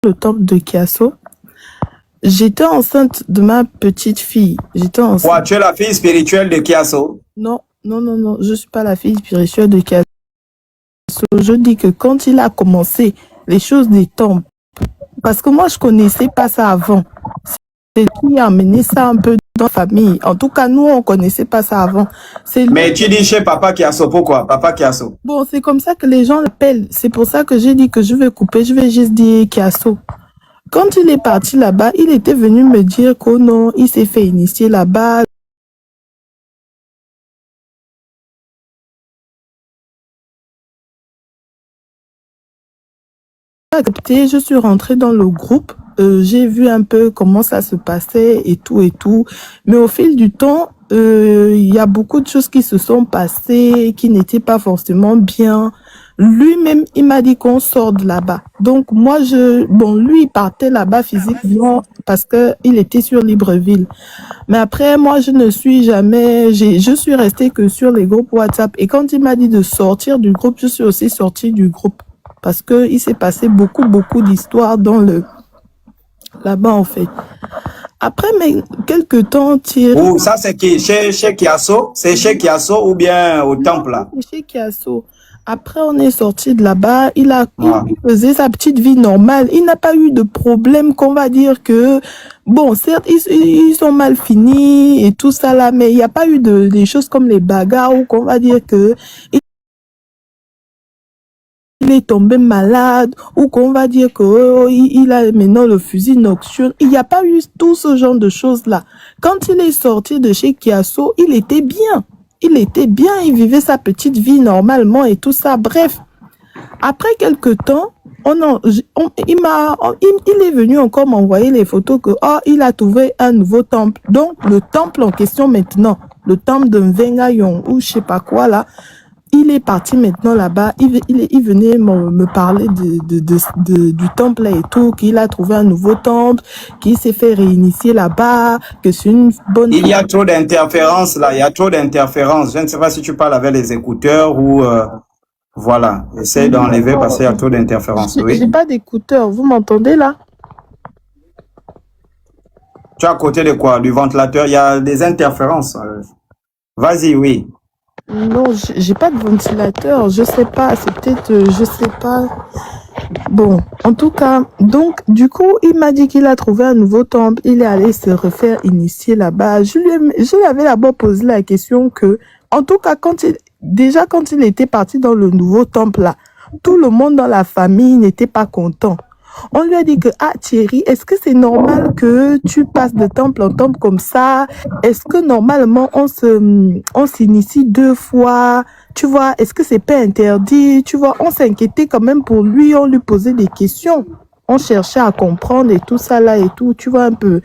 le temple de Kiasso. J'étais enceinte de ma petite fille. J'étais enceinte. Ouais, tu es la fille spirituelle de Kiasso? Non, non, non, non, je suis pas la fille spirituelle de Kiasso. Je dis que quand il a commencé les choses des temples, parce que moi je connaissais pas ça avant. C'est lui qui a amené ça un peu dans la famille. En tout cas, nous on connaissait pas ça avant. Mais tu dis chez Papa Kiasso, pourquoi? Papa Kiasso. Bon, c'est comme ça que les gens l'appellent. C'est pour ça que j'ai dit que je vais couper, je vais juste dire Kiasso. Quand il est parti là-bas, il était venu me dire que non, il s'est fait initier là-bas. Accepté, je suis rentrée dans le groupe, j'ai vu un peu comment ça se passait et tout et tout. Mais au fil du temps, il y a beaucoup de choses qui se sont passées, qui n'étaient pas forcément bien. Lui-même, il m'a dit qu'on sort de là-bas. Donc moi, lui, il partait là-bas physiquement parce que il était sur Libreville. Mais après, moi, je ne suis jamais, je suis restée que sur les groupes WhatsApp. Et quand il m'a dit de sortir du groupe, je suis aussi sortie du groupe. Parce que il s'est passé beaucoup d'histoires là-bas, en fait. Après, mais quelques temps, Ou ça, c'est qui? Chez Kiasso? C'est chez Kiasso ou bien au temple, là? Chez Kiasso. Après, on est sorti de là-bas. Il faisait sa petite vie normale. Il n'a pas eu de problème qu'on va dire que, bon, certes, ils sont mal finis et tout ça là, mais il n'y a pas eu des choses comme les bagarres ou qu'on va dire que il est tombé malade ou qu'on va dire que il a maintenant le fusil nocturne. Il n'y a pas eu tout ce genre de choses-là. Quand il est sorti de chez Kiasso, il était bien. Il était bien, il vivait sa petite vie normalement et tout ça. Bref, après quelques temps, il est venu encore m'envoyer les photos que il a trouvé un nouveau temple. Donc, le temple en question maintenant, le temple de Mvengayon ou je sais pas quoi là, il est parti maintenant là-bas. Il venait me parler du temple là et tout, qu'il a trouvé un nouveau temple, qu'il s'est fait réinitier là-bas, que c'est une bonne... Il y a trop d'interférences là, il y a trop d'interférences. Je ne sais pas si tu parles avec les écouteurs ou... voilà, essaye d'enlever parce qu'il y a trop d'interférences. Oui. J'ai pas d'écouteurs, vous m'entendez là? Tu es à côté de quoi? Du ventilateur, il y a des interférences. Vas-y, oui. Non, j'ai pas de ventilateur, je sais pas, c'est peut-être, je sais pas. Bon, en tout cas, donc, du coup, il m'a dit qu'il a trouvé un nouveau temple, il est allé se refaire initier là-bas. Je lui avais d'abord posé la question que, en tout cas, quand il était parti dans le nouveau temple là, tout le monde dans la famille n'était pas content. On lui a dit que, Thierry, est-ce que c'est normal que tu passes de temple en temple comme ça? Est-ce que normalement on s'initie 2 fois? Tu vois, est-ce que c'est pas interdit? Tu vois, on s'inquiétait quand même pour lui, on lui posait des questions. On cherchait à comprendre et tout ça là et tout, tu vois un peu.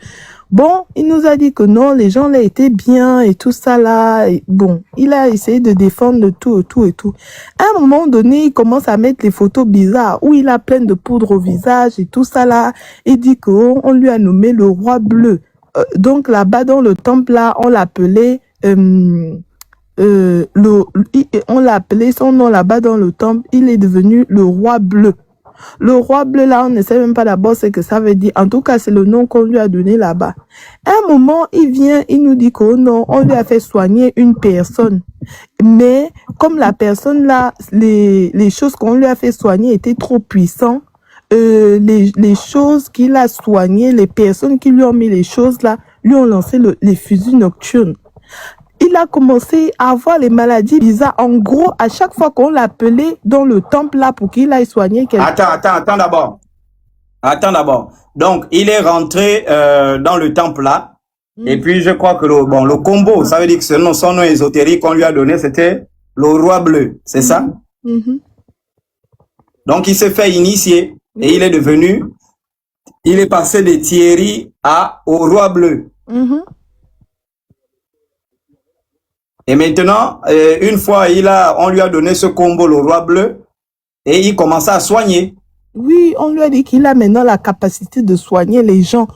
Bon, il nous a dit que non, les gens là étaient bien et tout ça là. Et bon, il a essayé de défendre le tout et tout et tout. À un moment donné, il commence à mettre les photos bizarres où il a plein de poudre au visage et tout ça là. Il dit qu'on lui a nommé le roi bleu. Donc là-bas dans le temple là, on l'appelait... on l'a appelé son nom là-bas dans le temple, il est devenu le roi bleu. Le roi bleu, là, on ne sait même pas d'abord ce que ça veut dire. En tout cas, c'est le nom qu'on lui a donné là-bas. À un moment, il vient, il nous dit que non, on lui a fait soigner une personne. Mais comme la personne là, les choses qu'on lui a fait soigner étaient trop puissantes, les choses qu'il a soignées, les personnes qui lui ont mis les choses là, lui ont lancé les fusils nocturnes. Il a commencé à avoir les maladies bizarres. En gros, à chaque fois qu'on l'appelait dans le temple là pour qu'il aille soigner quelqu'un. Attends d'abord. Attends d'abord. Donc, il est rentré dans le temple là. Et puis, je crois que le combo, ça veut dire que son nom ésotérique qu'on lui a donné, c'était le roi bleu. C'est ça? Donc, il s'est fait initier et il est devenu, il est passé de Thierry au roi bleu. Et maintenant, une fois, on lui a donné ce combo, le roi bleu, et il commençait à soigner. Oui, on lui a dit qu'il a maintenant la capacité de soigner les gens.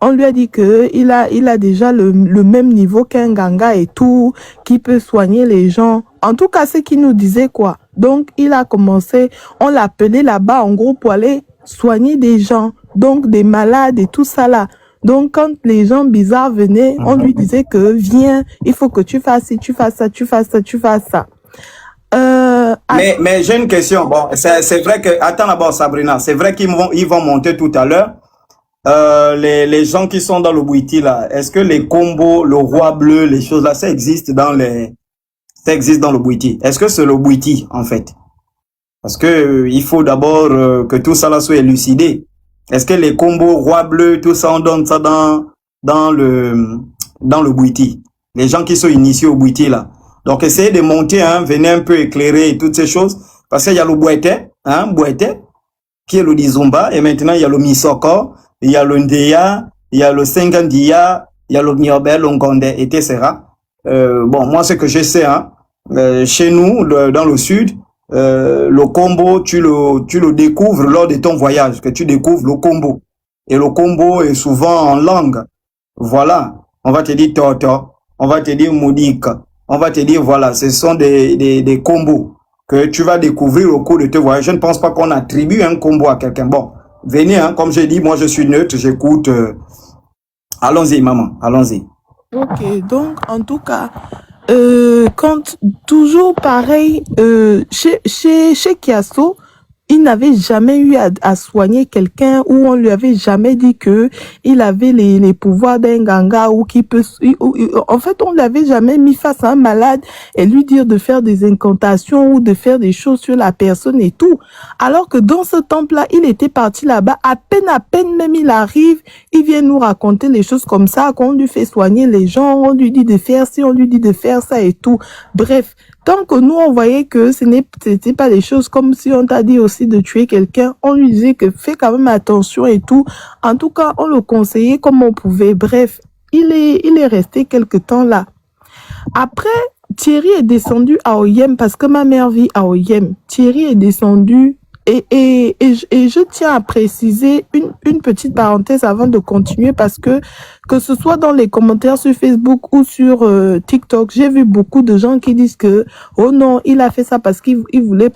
On lui a dit qu'il a déjà le même niveau qu'un ganga et tout, qui peut soigner les gens. En tout cas, c'est qu'il nous disait quoi. Donc, il a commencé, on l'appelait là-bas en gros pour aller soigner des gens, donc des malades et tout ça là. Donc, quand les gens bizarres venaient, on lui disait que viens, il faut que tu fasses ci, tu fasses ça, tu fasses ça, tu fasses ça. Mais j'ai une question. Bon, c'est vrai que, attends d'abord, Sabrina, c'est vrai ils vont monter tout à l'heure. Les gens qui sont dans le Bouiti là, est-ce que les combos, le roi bleu, les choses là, ça existe dans le Bouiti? Est-ce que c'est le Bouiti en fait? Parce que il faut d'abord que tout ça là soit élucidé. Est-ce que les combos roi bleu, tout ça, on donne ça dans le Bouiti? Les gens qui sont initiés au Bouiti là. Donc essayez de monter, hein, venez un peu éclairer toutes ces choses. Parce qu'il y a le Bouete, hein, Bouete, qui est le Dizumba, et maintenant il y a le Misoko, il y a le Ndeya, il y a le Sengandia, il y a le Niobel, le Ngonde, etc. Bon, moi ce que je sais, hein, chez nous, dans le sud, le combo, tu le découvres lors de ton voyage, que tu découvres le combo. Et le combo est souvent en langue. Voilà, on va te dire Toto, on va te dire Moudik, on va te dire, voilà, ce sont des combos que tu vas découvrir au cours de tes voyages. Je ne pense pas qu'on attribue un combo à quelqu'un. Bon, venez, hein, comme j'ai dit, moi je suis neutre, j'écoute. Allons-y, maman, allons-y. Ok, donc en tout cas, quand toujours pareil, chez Kiasso, il n'avait jamais eu à soigner quelqu'un ou on lui avait jamais dit que il avait les pouvoirs d'un ganga ou qui peut, en fait, on l'avait jamais mis face à un malade et lui dire de faire des incantations ou de faire des choses sur la personne et tout. Alors que dans ce temple-là, il était parti là-bas, à peine même il arrive, il vient nous raconter les choses comme ça, qu'on lui fait soigner les gens, on lui dit de faire ci, on lui dit de faire ça et tout. Bref. Tant que nous, on voyait que c'était pas des choses comme si on t'a dit aussi de tuer quelqu'un, on lui disait que fais quand même attention et tout. En tout cas, on le conseillait comme on pouvait. Bref, il est resté quelque temps là. Après, Thierry est descendu à Oyem parce que ma mère vit à Oyem. Thierry est descendu et je tiens à préciser une petite parenthèse avant de continuer parce que ce soit dans les commentaires sur Facebook ou sur TikTok, j'ai vu beaucoup de gens qui disent que oh non, il a fait ça parce qu'il voulait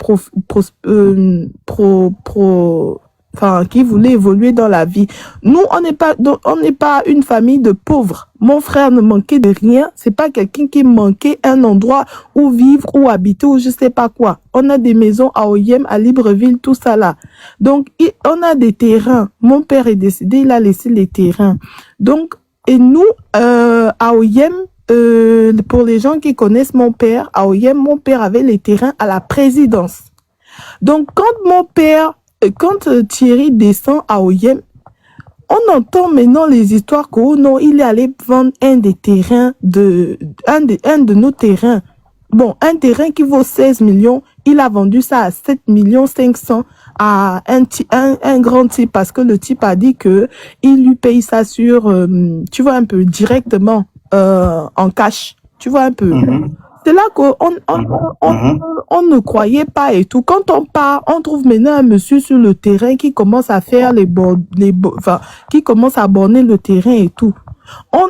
qui voulait évoluer dans la vie. Nous, on n'est pas une famille de pauvres. Mon frère ne manquait de rien. C'est pas quelqu'un qui manquait un endroit où vivre ou habiter ou je sais pas quoi. On a des maisons à Oyem, à Libreville, tout ça là. Donc, on a des terrains. Mon père est décédé, il a laissé les terrains. Donc, et nous, à Oyem, pour les gens qui connaissent mon père, à Oyem, mon père avait les terrains à la présidence. Donc, quand Thierry descend à Oyem, on entend maintenant les histoires que oh non, il est allé vendre un de nos terrains. Bon, un terrain qui vaut 16 millions, il a vendu ça à 7 millions 500 à un grand type parce que le type a dit que il lui paye ça sur, tu vois un peu, directement en cash. Tu vois un peu. C'est là qu'on on ne croyait pas et tout. Quand on part, on trouve maintenant un monsieur sur le terrain qui commence à faire qui commence à borner le terrain et tout. On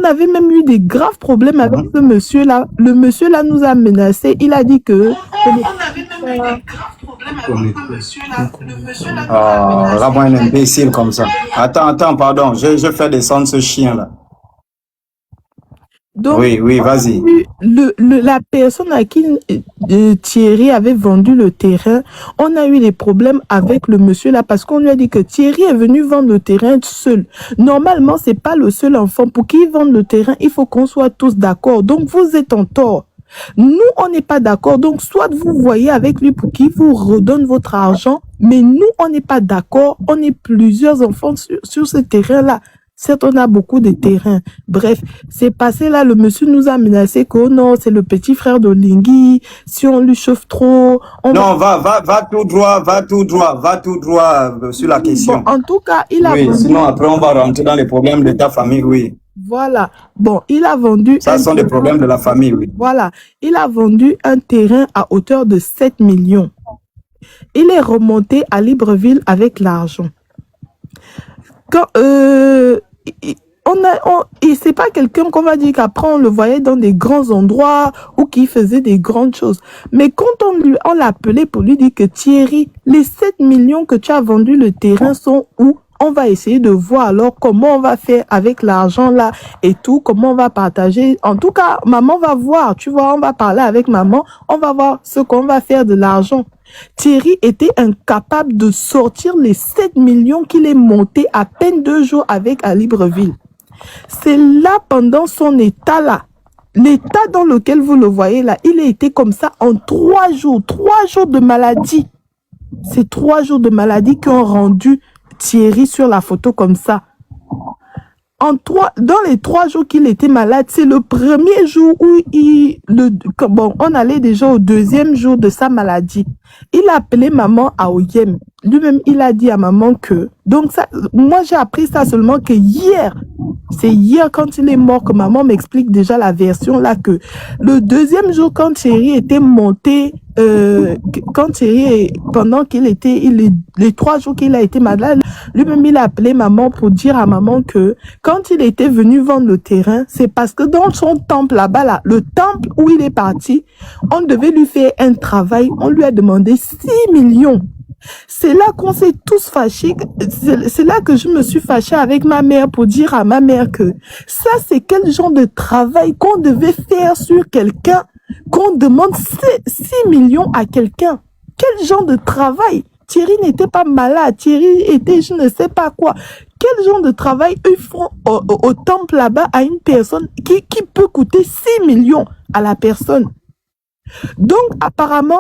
avait même eu des graves problèmes avec ce monsieur-là. Le monsieur-là nous a menacés. Il a dit que... On avait même eu des graves problèmes avec ce monsieur-là. Le monsieur-là nous a menacés. Vraiment un imbécile comme ça. Attends, pardon. Je fais descendre ce chien-là. Donc, oui, vas-y. La personne à qui Thierry avait vendu le terrain, on a eu des problèmes avec le monsieur là parce qu'on lui a dit que Thierry est venu vendre le terrain seul. Normalement, c'est pas le seul enfant. Pour qu'il vende le terrain, il faut qu'on soit tous d'accord. Donc, vous êtes en tort. Nous, on n'est pas d'accord. Donc, soit vous voyez avec lui pour qu'il vous redonne votre argent, mais nous, on n'est pas d'accord. On est plusieurs enfants sur ce terrain-là. Certes, on a beaucoup de terrains. Bref, c'est passé là, le monsieur nous a menacé que oh non, c'est le petit frère de Lingui. Si on lui chauffe trop... Non, va tout droit sur la question. Bon, en tout cas, il a vendu... Sinon après on va rentrer dans les problèmes de ta famille, oui. Voilà. Bon, il a vendu... Ça sont des problèmes de la famille, oui. Voilà. Il a vendu un terrain à hauteur de 7 millions. Il est remonté à Libreville avec l'argent. Quand... et c'est pas quelqu'un qu'on va dire qu'après on le voyait dans des grands endroits ou qui faisait des grandes choses. Mais quand on l'a appelé pour lui dire que Thierry, les 7 millions que tu as vendu le terrain sont où? On va essayer de voir alors comment on va faire avec l'argent là et tout, comment on va partager. En tout cas, maman va voir, tu vois, on va parler avec maman, on va voir ce qu'on va faire de l'argent. Thierry était incapable de sortir les 7 millions qu'il est monté à peine 2 jours avec à Libreville. C'est là, pendant son état là, l'état dans lequel vous le voyez là, il a été comme ça en 3 jours, 3 jours de maladie. C'est 3 jours de maladie qui ont rendu Thierry sur la photo comme ça. Dans les 3 jours qu'il était malade, c'est le premier jour où on allait déjà au 2e jour de sa maladie. Il a appelé maman à Oyem. Lui-même, il a dit à maman que... Donc, ça, moi, j'ai appris ça seulement que hier. C'est hier, quand il est mort, que maman m'explique déjà la version là, que le 2e jour, quand Thierry était monté, pendant qu'il était, les 3 jours qu'il a été malade, lui-même, il a appelé maman pour dire à maman que quand il était venu vendre le terrain, c'est parce que dans son temple là-bas, là, le temple où il est parti, on devait lui faire un travail, on lui a demandé 6 millions. C'est là qu'on s'est tous fâchés. C'est là que je me suis fâchée avec ma mère pour dire à ma mère que ça, c'est quel genre de travail qu'on devait faire sur quelqu'un, qu'on demande 6 millions à quelqu'un. Quel genre de travail? Thierry n'était pas malade, Thierry était je ne sais pas quoi. Quel genre de travail ils font au temple là-bas à une personne qui peut coûter 6 millions à la personne? Donc, apparemment,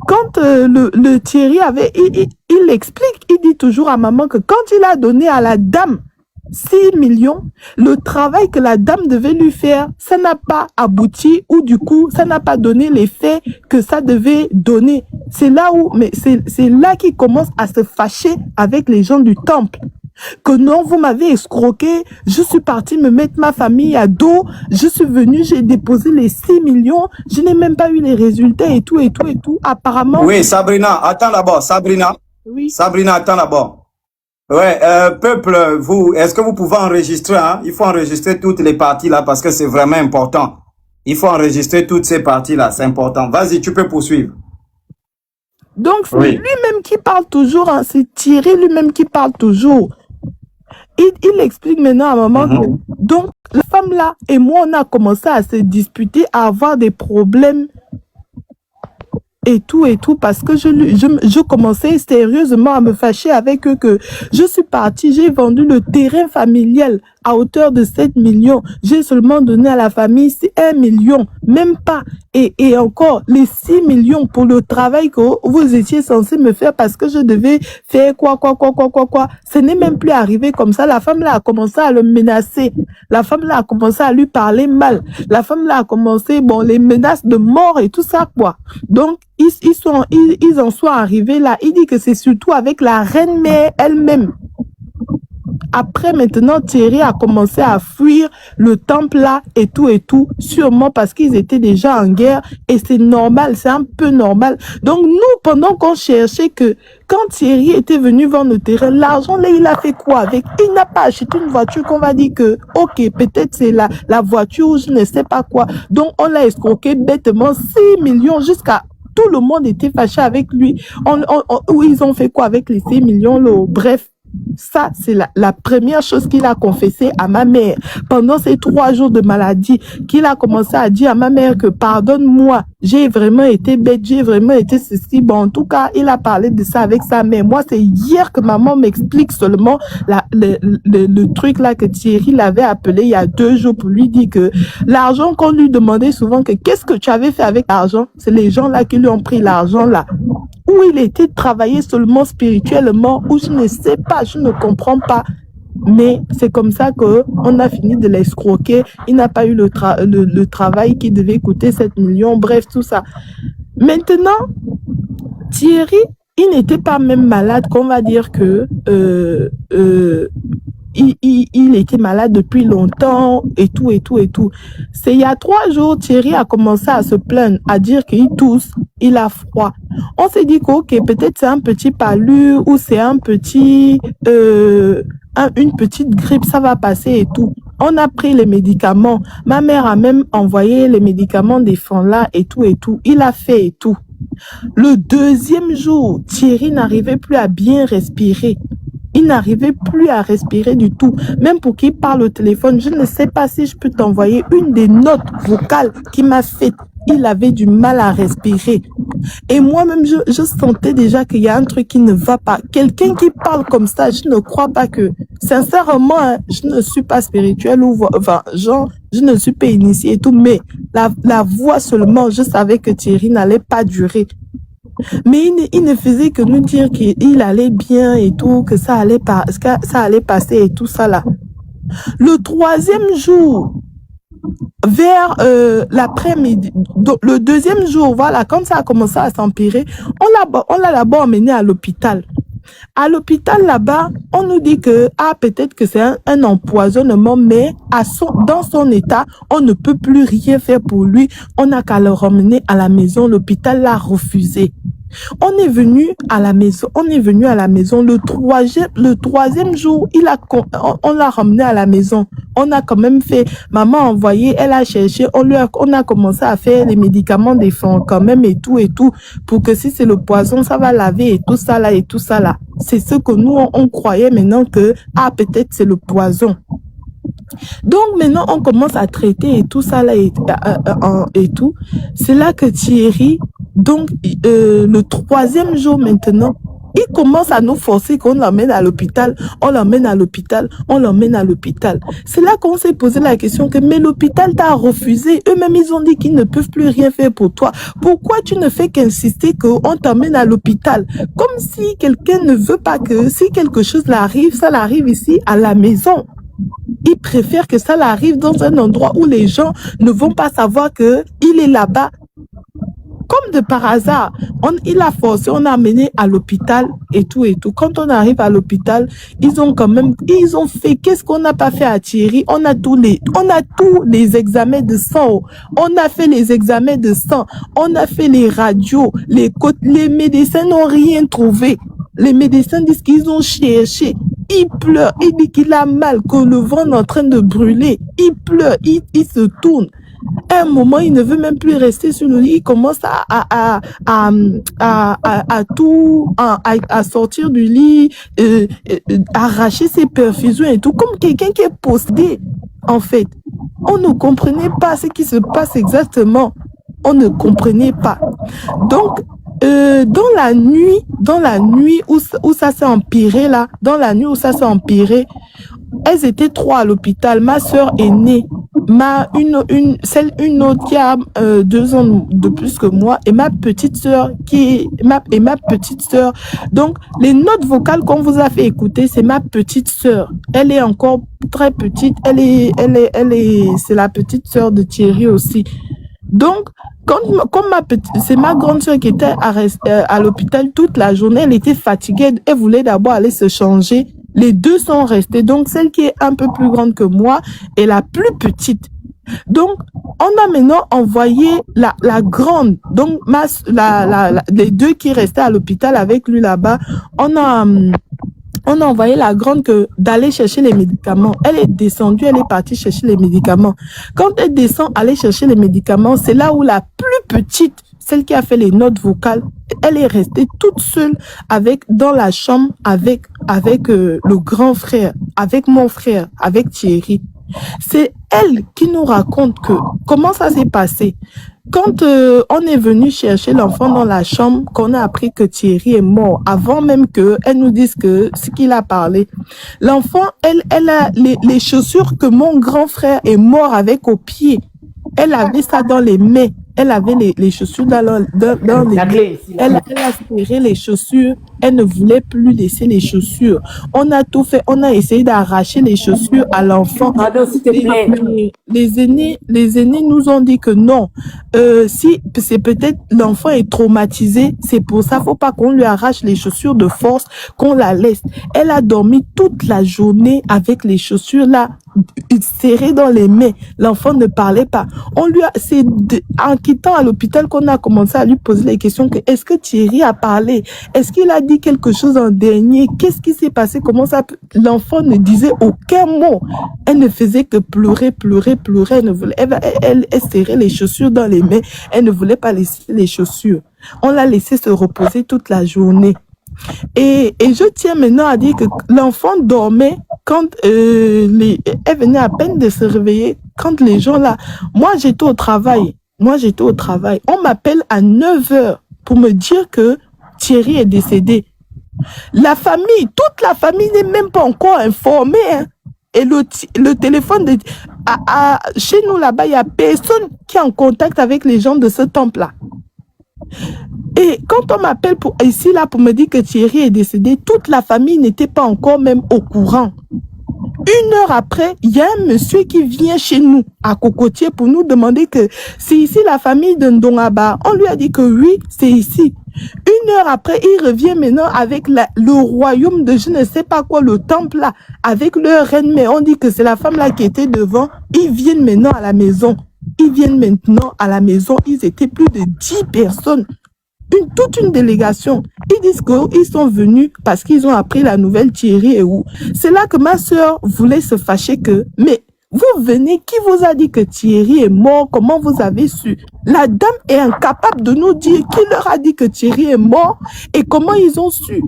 quand le Thierry avait, il explique, il dit toujours à maman que quand il a donné à la dame 6 millions, le travail que la dame devait lui faire, ça n'a pas abouti ou du coup, ça n'a pas donné l'effet que ça devait donner. C'est là où, mais c'est là qu'il commence à se fâcher avec les gens du temple. Que non, vous m'avez escroqué, je suis partie me mettre ma famille à dos, je suis venue, j'ai déposé les 6 millions, je n'ai même pas eu les résultats et tout, apparemment. Oui, Sabrina, attends d'abord, Sabrina. Oui. Sabrina, attends d'abord. Ouais, peuple, est-ce que vous pouvez enregistrer, hein? Il faut enregistrer toutes les parties là parce que c'est vraiment important. Il faut enregistrer toutes ces parties là, c'est important. Vas-y, tu peux poursuivre. Donc, c'est lui-même qui parle toujours, hein, c'est Thierry lui-même qui parle toujours. Il explique maintenant à maman que donc la femme là et moi on a commencé à se disputer, à avoir des problèmes et tout parce que je commençais sérieusement à me fâcher avec eux que je suis partie, j'ai vendu le terrain familial à hauteur de 7 millions. J'ai seulement donné à la famille 1 million, même pas. Et encore, les 6 millions pour le travail que vous étiez censé me faire parce que je devais faire quoi. Ce n'est même plus arrivé comme ça. La femme là a commencé à le menacer. La femme là a commencé à lui parler mal. La femme là a commencé, les menaces de mort et tout ça, quoi. Donc, ils en sont arrivés là. Il dit que c'est surtout avec la reine-mère elle-même. Après, maintenant, Thierry a commencé à fuir le temple là et tout, sûrement parce qu'ils étaient déjà en guerre et c'est normal, c'est un peu normal. Donc, nous, pendant qu'on cherchait que quand Thierry était venu vendre le terrain, l'argent là, il a fait quoi avec? Il n'a pas acheté une voiture qu'on va dire que, ok, peut-être c'est la voiture ou je ne sais pas quoi. Donc, on l'a escroqué bêtement 6 millions jusqu'à... Tout le monde était fâché avec lui. Ils ont fait quoi avec les 6 millions là? Bref. Ça, c'est la première chose qu'il a confessé à ma mère pendant ces 3 jours de maladie, qu'il a commencé à dire à ma mère que pardonne-moi, j'ai vraiment été bête, j'ai vraiment été ceci. Bon, en tout cas, il a parlé de ça avec sa mère. Moi, c'est hier que maman m'explique seulement le truc là que Thierry l'avait appelé il y a 2 jours pour lui dire que l'argent qu'on lui demandait souvent que qu'est-ce que tu avais fait avec l'argent, c'est les gens là qui lui ont pris l'argent là. Où il était travaillé seulement spirituellement, où je ne sais pas, je ne comprends pas. Mais c'est comme ça qu'on a fini de l'escroquer. Il n'a pas eu le travail qui devait coûter 7 millions, bref, tout ça. Maintenant, Thierry, il n'était pas même malade, qu'on va dire que... il était malade depuis longtemps et tout. C'est il y a 3 jours, Thierry a commencé à se plaindre, à dire qu'il tousse, il a froid. On s'est dit que, ok, peut-être c'est un petit palu ou c'est une petite grippe, ça va passer et tout. On a pris les médicaments. Ma mère a même envoyé les médicaments des fonds là et tout et tout. Il a fait et tout. Le deuxième jour, Thierry n'arrivait plus à bien respirer. Il n'arrivait plus à respirer du tout. Même pour qu'il parle au téléphone, je ne sais pas si je peux t'envoyer une des notes vocales qu'il m'a faites. Il avait du mal à respirer. Et moi-même, je sentais déjà qu'il y a un truc qui ne va pas. Quelqu'un qui parle comme ça, je ne crois pas que... Sincèrement, hein, je ne suis pas spirituelle ou... Enfin, genre, je ne suis pas initiée et tout, mais la voix seulement, je savais que Thierry n'allait pas durer. Mais il ne faisait que nous dire qu'il allait bien et tout, que ça allait passer et tout ça là. Le troisième jour, vers l'après-midi, le deuxième jour, voilà, quand ça a commencé à s'empirer, on l'a d'abord emmené à l'hôpital. À l'hôpital là-bas, on nous dit que peut-être que c'est un empoisonnement, mais dans son état, on ne peut plus rien faire pour lui. On n'a qu'à le ramener à la maison. L'hôpital l'a refusé. On est venu à la maison. Le troisième jour, on l'a ramené à la maison. On a quand même fait, maman a envoyé, elle a cherché, on a commencé à faire les médicaments des fonds quand même et tout, pour que si c'est le poison, ça va laver et tout ça là. C'est ce que nous, on croyait maintenant que, peut-être c'est le poison. Donc maintenant, on commence à traiter et tout ça là et tout. C'est là que Thierry, donc le troisième jour maintenant, il commence à nous forcer qu'on l'emmène à l'hôpital, on l'emmène à l'hôpital. C'est là qu'on s'est posé la question que, mais l'hôpital t'a refusé. Eux-mêmes, ils ont dit qu'ils ne peuvent plus rien faire pour toi. Pourquoi tu ne fais qu'insister qu'on t'emmène à l'hôpital? Comme si quelqu'un ne veut pas que, si quelque chose l'arrive, ça l'arrive ici à la maison. Il préfère que ça l'arrive dans un endroit où les gens ne vont pas savoir qu'il est là-bas. Comme de par hasard, il a forcé, on a amené à l'hôpital et tout. Quand on arrive à l'hôpital, ils ont fait, qu'est-ce qu'on n'a pas fait à Thierry? On a tous les examens de sang. On a fait les examens de sang. On a fait les radios. Les médecins n'ont rien trouvé. Les médecins disent qu'ils ont cherché. Il pleure, il dit qu'il a mal, que le ventre est en train de brûler. Il pleure, il se tourne. À un moment, il ne veut même plus rester sur le lit. Il commence à sortir du lit, arracher ses perfusions et tout, comme quelqu'un qui est posté, en fait. On ne comprenait pas ce qui se passe exactement. On ne comprenait pas. Donc, dans la nuit où ça s'est empiré là, elles étaient 3 à l'hôpital. Ma soeur aînée, une autre qui a 2 ans de plus que moi, et ma petite soeur ma petite soeur. Donc, les notes vocales qu'on vous a fait écouter, c'est ma petite soeur. Elle est encore très petite. C'est la petite soeur de Thierry aussi. Donc, c'est ma grande soeur qui était à l'hôpital toute la journée, elle était fatiguée, elle voulait d'abord aller se changer. Les 2 sont restées. Donc, celle qui est un peu plus grande que moi est la plus petite. Donc, on a maintenant envoyé la grande. Donc, les 2 qui restaient à l'hôpital avec lui là-bas, on a envoyé la grande d'aller chercher les médicaments. Elle est descendue, elle est partie chercher les médicaments. Quand elle descend, aller chercher les médicaments, c'est là où la plus petite, celle qui a fait les notes vocales, elle est restée toute seule dans la chambre avec le grand frère, avec mon frère, avec Thierry. C'est elle qui nous raconte comment ça s'est passé. Quand on est venu chercher l'enfant dans la chambre, qu'on a appris que Thierry est mort, avant même qu'elle nous dise ce qu'il a parlé. L'enfant, elle a les chaussures que mon grand frère est mort avec au pied. Elle avait ça dans les mains. Elle avait les chaussures dans les mains. Elle a serré les chaussures. Elle ne voulait plus laisser les chaussures. On a tout fait. On a essayé d'arracher les chaussures à l'enfant. Les aînés nous ont dit que non. Si c'est peut-être l'enfant est traumatisé, c'est pour ça. Faut pas qu'on lui arrache les chaussures de force, qu'on la laisse. Elle a dormi toute la journée avec les chaussures là serrées dans les mains. L'enfant ne parlait pas. C'est en quittant à l'hôpital qu'on a commencé à lui poser les questions que est-ce que Thierry a parlé? Est-ce qu'il a dit dit quelque chose en dernier. Qu'est-ce qui s'est passé? Comment ça? L'enfant ne disait aucun mot. Elle ne faisait que pleurer, pleurer, pleurer. Elle, ne voulait, elle serrait les chaussures dans les mains. Elle ne voulait pas laisser les chaussures. On l'a laissé se reposer toute la journée. Et je tiens maintenant à dire que l'enfant dormait quand elle venait à peine de se réveiller, quand les gens là... Moi, j'étais au travail. On m'appelle à 9h pour me dire que Thierry est décédé. La famille, toute la famille n'est même pas encore informée. Hein. Et le téléphone, chez nous là-bas, il n'y a personne qui est en contact avec les gens de ce temple-là. Et quand on m'appelle ici là pour me dire que Thierry est décédé, toute la famille n'était pas encore même au courant. 1 heure après, il y a un monsieur qui vient chez nous à Cocotier pour nous demander que c'est ici la famille de Ndongaba. On lui a dit que oui, c'est ici. 1 heure après, il revient maintenant avec le royaume de je ne sais pas quoi, le temple là, avec leur reine, mais on dit que c'est la femme là qui était devant. Ils viennent maintenant à la maison. Ils étaient plus de 10 personnes. Toute une délégation. Ils disent qu'ils sont venus parce qu'ils ont appris la nouvelle Thierry et où. C'est là que ma soeur voulait se fâcher que, mais vous venez, qui vous a dit que Thierry est mort? Comment vous avez su? La dame est incapable de nous dire qui leur a dit que Thierry est mort et comment ils ont su.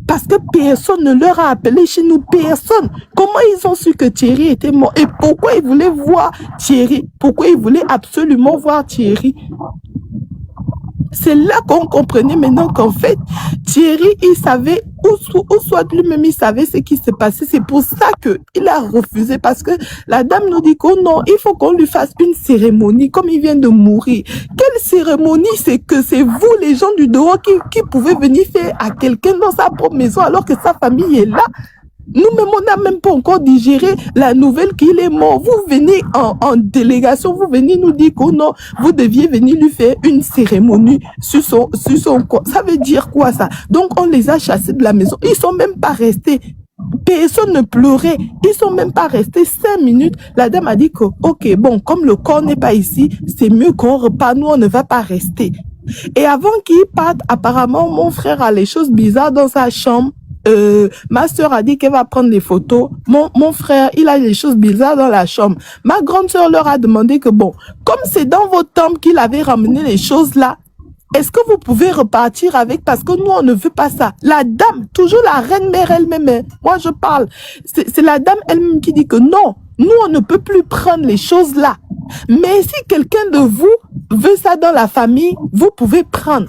Parce que personne ne leur a appelé chez nous, personne. Comment ils ont su que Thierry était mort? Et pourquoi ils voulaient voir Thierry? Pourquoi ils voulaient absolument voir Thierry? C'est là qu'on comprenait maintenant qu'en fait, Thierry, il savait, ou soit lui-même, il savait ce qui se passait. C'est pour ça qu'il a refusé, parce que la dame nous dit que non, il faut qu'on lui fasse une cérémonie, comme il vient de mourir. Quelle cérémonie? C'est que c'est vous, les gens du dehors, qui pouvez venir faire à quelqu'un dans sa propre maison, alors que sa famille est là. Nous-mêmes, on n'a même pas encore digéré la nouvelle qu'il est mort. Vous venez en délégation, vous venez nous dire que non, vous deviez venir lui faire une cérémonie sur son corps. Ça veut dire quoi ça? Donc, on les a chassés de la maison. Ils sont même pas restés. Personne ne pleurait. Ils sont même pas restés 5 minutes. La dame a dit que, ok, bon, comme le corps n'est pas ici, c'est mieux qu'on repart. Nous, on ne va pas rester. Et avant qu'il parte, apparemment, mon frère a les choses bizarres dans sa chambre. Ma soeur a dit qu'elle va prendre des photos. Mon frère, il a des choses bizarres dans la chambre. Ma grande soeur leur a demandé que bon, comme c'est dans votre temple qu'il avait ramené les choses là, est-ce que vous pouvez repartir avec? Parce que nous, on ne veut pas ça. La dame, toujours la reine mère elle-même, moi je parle. C'est la dame elle-même qui dit que non, nous, on ne peut plus prendre les choses là. Mais si quelqu'un de vous veut ça dans la famille, vous pouvez prendre.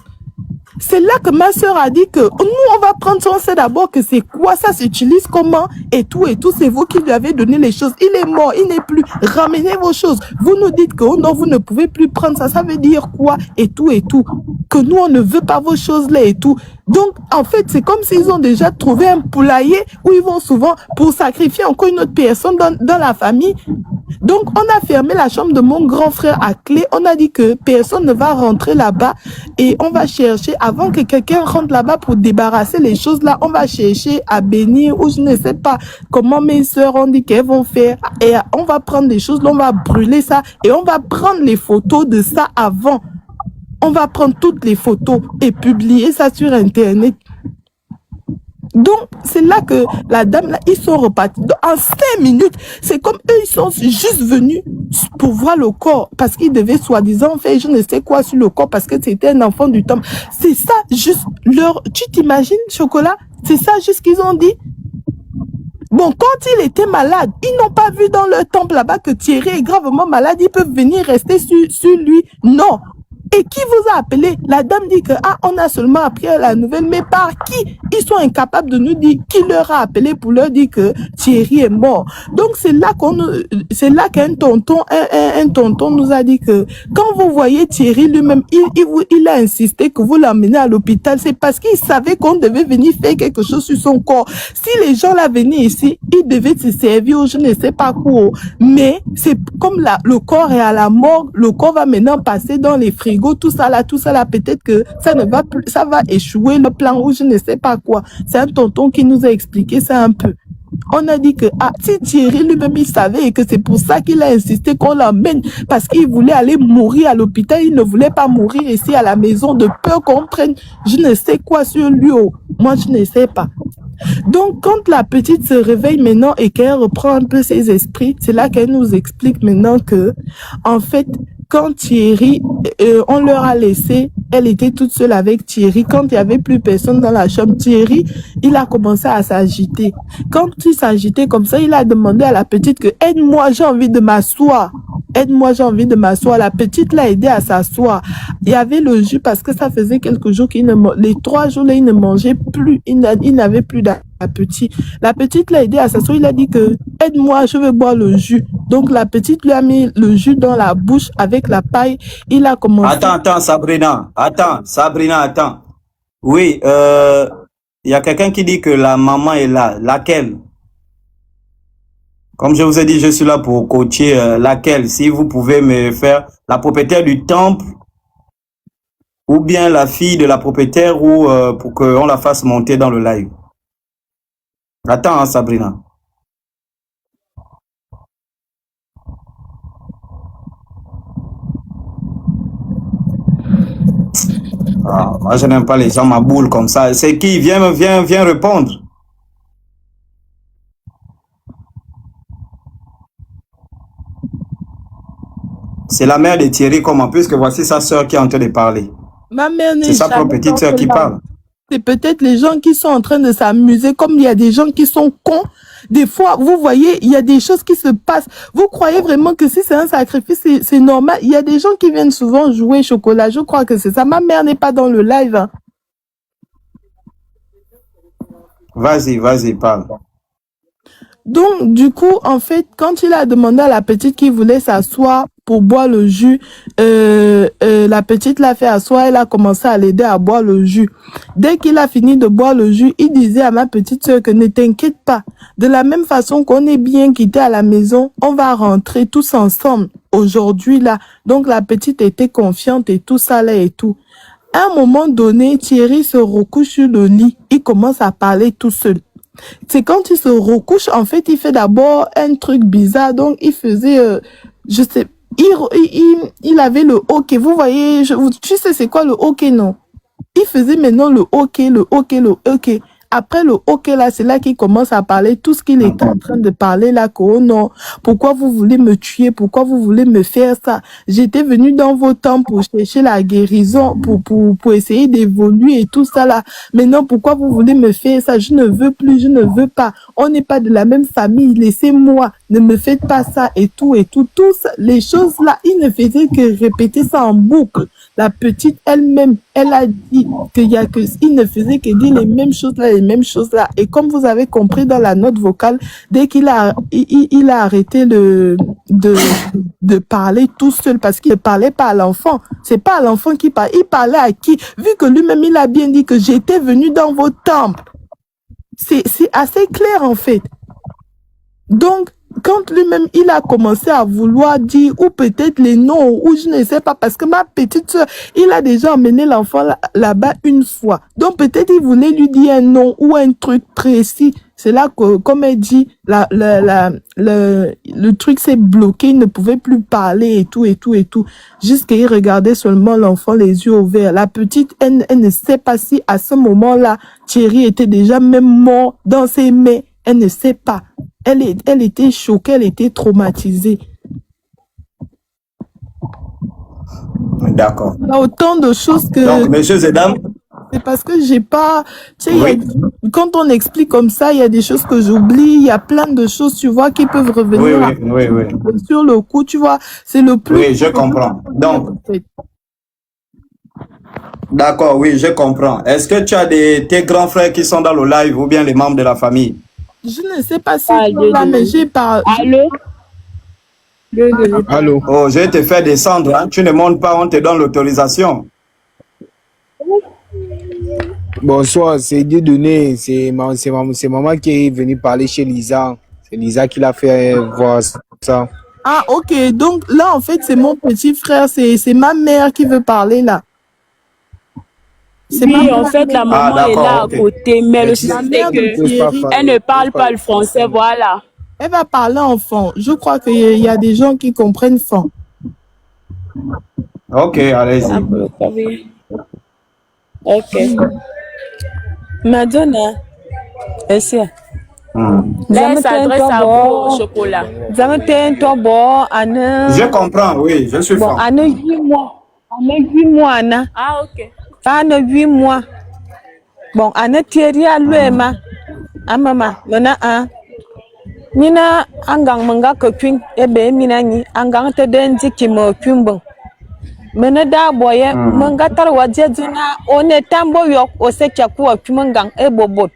C'est là que ma soeur a dit que nous, on va prendre ça, on sait d'abord que c'est quoi, ça s'utilise comment, et tout, c'est vous qui lui avez donné les choses. Il est mort, il n'est plus. Ramenez vos choses. Vous nous dites que oh non, vous ne pouvez plus prendre ça. Ça veut dire quoi, et tout. Que nous, on ne veut pas vos choses là, et tout. Donc, en fait, c'est comme s'ils ont déjà trouvé un poulailler où ils vont souvent pour sacrifier encore une autre personne dans la famille. Donc, on a fermé la chambre de mon grand frère à clé. On a dit que personne ne va rentrer là-bas et on va chercher, avant que quelqu'un rentre là-bas pour débarrasser les choses là, on va chercher à bénir ou je ne sais pas comment mes soeurs ont dit qu'elles vont faire. Et on va prendre des choses, là, on va brûler ça et on va prendre les photos de ça avant. On va prendre toutes les photos et publier ça sur Internet. Donc, c'est là que la dame, là, ils sont repartis. Donc, en 5 minutes, c'est comme eux, ils sont juste venus pour voir le corps. Parce qu'ils devaient soi-disant faire je ne sais quoi sur le corps parce que c'était un enfant du temple. C'est ça, juste leur... Tu t'imagines, Chocolat? C'est ça, juste qu'ils ont dit. Bon, quand il était malade, ils n'ont pas vu dans leur temple là-bas que Thierry est gravement malade. Ils peuvent venir rester sur lui. Non. Et qui vous a appelé? La dame dit que, on a seulement appris la nouvelle, mais par qui? Ils sont incapables de nous dire qui leur a appelé pour leur dire que Thierry est mort. Donc, c'est là qu'un tonton, un tonton nous a dit que, quand vous voyez Thierry lui-même, il a insisté que vous l'emmenez à l'hôpital, c'est parce qu'il savait qu'on devait venir faire quelque chose sur son corps. Si les gens là venaient ici, ils devaient se servir ou je ne sais pas quoi. Mais, c'est comme le corps est à la morgue, le corps va maintenant passer dans les frigos, tout ça là, peut-être que ça ne va plus, ça va échouer le plan ou je ne sais pas quoi. C'est un tonton qui nous a expliqué ça un peu. On a dit que si Thierry lui-même il savait et que c'est pour ça qu'il a insisté qu'on l'emmène, parce qu'il voulait aller mourir à l'hôpital, il ne voulait pas mourir ici à la maison de peur qu'on prenne je ne sais quoi sur lui. Moi, je ne sais pas. Donc, quand la petite se réveille maintenant et qu'elle reprend un peu ses esprits, c'est là qu'elle nous explique maintenant que, en fait, quand Thierry, on leur a laissé, elle était toute seule avec Thierry. Quand il n'y avait plus personne dans la chambre, Thierry, il a commencé à s'agiter. Quand il s'agitait comme ça, il a demandé à la petite que aide-moi, j'ai envie de m'asseoir. Aide-moi, j'ai envie de m'asseoir. La petite l'a aidé à s'asseoir. Il y avait le jus parce que ça faisait quelques jours qu'il ne les 3 jours là, il ne mangeait plus. Il n'avait plus d'appétit. La petite l'a aidé à s'asseoir. Il a dit que aide-moi, je veux boire le jus. Donc la petite lui a mis le jus dans la bouche avec la paille. Il a commencé. Attends, Sabrina. Attends. Oui, il y a quelqu'un qui dit que la maman est là. Laquelle? Comme je vous ai dit, je suis là pour coacher laquelle. Si vous pouvez me faire la propriétaire du temple ou bien la fille de la propriétaire ou pour qu'on la fasse monter dans le live. Attends, hein, Sabrina. Moi, je n'aime pas les gens ma boule comme ça. C'est qui? Viens répondre. C'est la mère de Thierry, comment, puisque voici sa sœur qui est en train de parler. Ma mère n'est C'est sa propre petite sœur qui parle. C'est peut-être les gens qui sont en train de s'amuser, comme il y a des gens qui sont cons. Des fois, vous voyez, il y a des choses qui se passent. Vous croyez vraiment que si c'est un sacrifice, c'est normal. Il y a des gens qui viennent souvent jouer chocolat. Je crois que c'est ça. Ma mère n'est pas dans le live. Hein. Vas-y, parle. Donc, du coup, en fait, quand il a demandé à la petite qui voulait s'asseoir pour boire le jus, la petite l'a fait asseoir, elle a commencé à l'aider à boire le jus. Dès qu'il a fini de boire le jus, il disait à ma petite sœur que ne t'inquiète pas. De la même façon qu'on est bien quitté à la maison, on va rentrer tous ensemble aujourd'hui là. Donc, la petite était confiante et tout ça là et tout. À un moment donné, Thierry se recouche sur le lit. Il commence à parler tout seul. C'est quand il se recouche, en fait, il fait d'abord un truc bizarre. Donc, il faisait, je sais, il avait le hockey. Vous voyez, tu sais c'est quoi le hockey, non? Il faisait maintenant le hockey. Après le hockey, là, c'est là qu'il commence à parler tout ce qu'il était en train de parler là, que oh non, pourquoi vous voulez me tuer, pourquoi vous voulez me faire ça? J'étais venu dans vos temps pour chercher la guérison, pour essayer d'évoluer et tout ça là. Maintenant, pourquoi vous voulez me faire ça? Je ne veux plus, je ne veux pas. On n'est pas de la même famille, laissez-moi, ne me faites pas ça et tout. Tous les choses là, il ne faisait que répéter ça en boucle. La petite elle-même, elle a dit qu'il ne faisait que dire les mêmes choses là. Et comme vous avez compris dans la note vocale, dès qu'il a, il a arrêté de parler tout seul parce qu'il ne parlait pas à l'enfant. C'est pas à l'enfant qui parle. Il parlait à qui? Vu que lui-même, il a bien dit que j'étais venu dans vos temples. C'est assez clair en fait. Donc, quand lui-même, il a commencé à vouloir dire, ou peut-être les noms, ou je ne sais pas, parce que ma petite soeur, il a déjà emmené l'enfant là-bas une fois. Donc peut-être il voulait lui dire un nom ou un truc précis. C'est là que, comme elle dit, le truc s'est bloqué, il ne pouvait plus parler et tout. Jusqu'à il regardait seulement l'enfant les yeux ouverts. La petite, elle ne sait pas si à ce moment-là, Thierry était déjà même mort dans ses mains. Elle ne sait pas. Elle était choquée, elle était traumatisée. D'accord. Il y a autant de choses que... Donc, messieurs et dames... C'est parce que j'ai pas... Tu sais, oui. Quand on explique comme ça, il y a des choses que j'oublie. Il y a plein de choses, tu vois, qui peuvent revenir. Oui. Sur le coup, tu vois, c'est le plus... Oui, je comprends. Donc... D'accord, oui, je comprends. Est-ce que tu as tes grands frères qui sont dans le live ou bien les membres de la famille? Je ne sais pas si là, mais j'ai pas... Allô? Oh, je vais te faire descendre. Hein. Tu ne montes pas, on te donne l'autorisation. Bonsoir, c'est Dieu donné. C'est maman qui est venue parler chez Lisa. C'est Lisa qui l'a fait voir ça. Ah, ok. Donc là, en fait, c'est mon petit frère. C'est ma mère qui veut parler là. C'est Oui, ma en fait, la Ah, maman est là d'accord, à ok. côté, mais le Mais tu la souci, mère c'est de que poses pas Thierry. elle ne parle pas pas le français, voilà. Elle va parler en fond. Je crois qu'il y a des gens qui comprennent fond. Ok, Ah, allez-y. pour le combien? Ok. Madonna, ese. Là, elle Zamete s'adresse à vous au tobo, chocolat. zamete tobo, Je comprends, oui, je suis bon, franc. ane 8 mois, ane 8 mois, Ah, ok. ane 8 mois. Bon, ane Thierry a ma, amama, mana a. Nina angang manga kokwin, ebe mina ni, angang te denzi kimo kwimbo. Mene da boye, manga tarwa jejuna, one tambo yok, ose chakuwa kwimangang, ebobot.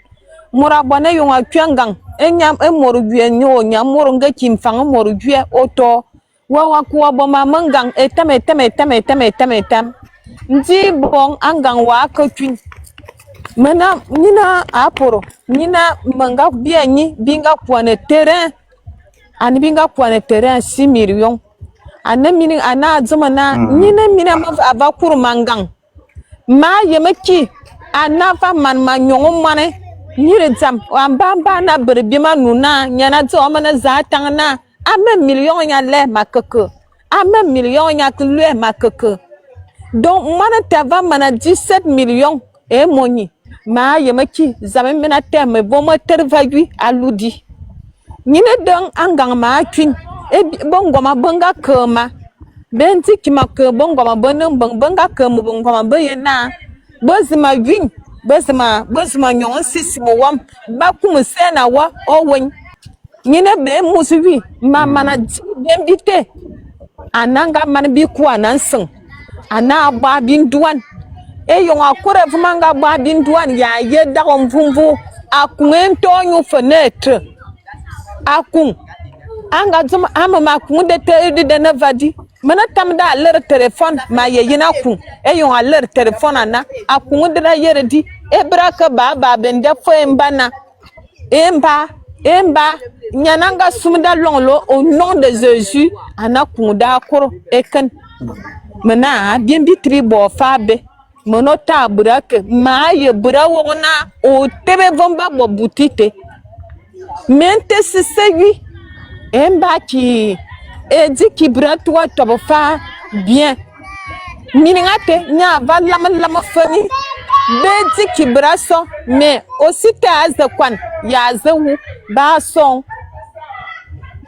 Mura bwana yunga kwiangang, enyam emoru gwe nyo, nyamuru nga kimfang emoru gwe oto. Wawa kuwa boma mangang, etam. Nji bong angang wa kokwin. Mena, nina aporo, nina manga bienyi, binga kwane terrain, ani binga kwane terrain 6 millions. Ana mini ana zumana nyine mina ma ava kurmangang ma yemeki ana fa man ma nyongo mane nyire jam ambamba na berbima nuna nyana zo mana za tangna ame million nya le makeke ame million nya klue makeke donc mana tava mana 17 millions e moni ma yemeki zame mina teme bomo tervagui aludi nyine deng angang ma twin e bongoma bonga kema benti kima ke bongoma boneng bonga kema bongoma boyena bozima win bozima nyon sisimo wam ba kum sena wa owen nyine be musuwi ma mana bembite ananga man bi ku ananseng ana ba bin duan e yon akore vumanga ba bin duan ya ye dagom vumvu akumento nyu fenêtre akun anga zum ama ma kun de na vadi mana tamda ler telephone ma ye yina kun e yon ler telephone ana akun de na yere di e braka ba bende fo embana emba nyananga sumda longlo au nom de Jésus ana kun da koro eken mana bien bitri bo fabe mono ta braka ma ye bra wona o tebe vomba bo butite mente sisegui emba ki edi ki bratwa tobofa bien miningate nya va lama fani bedi ki braso mais aussi ta azakwan ya azawu ba son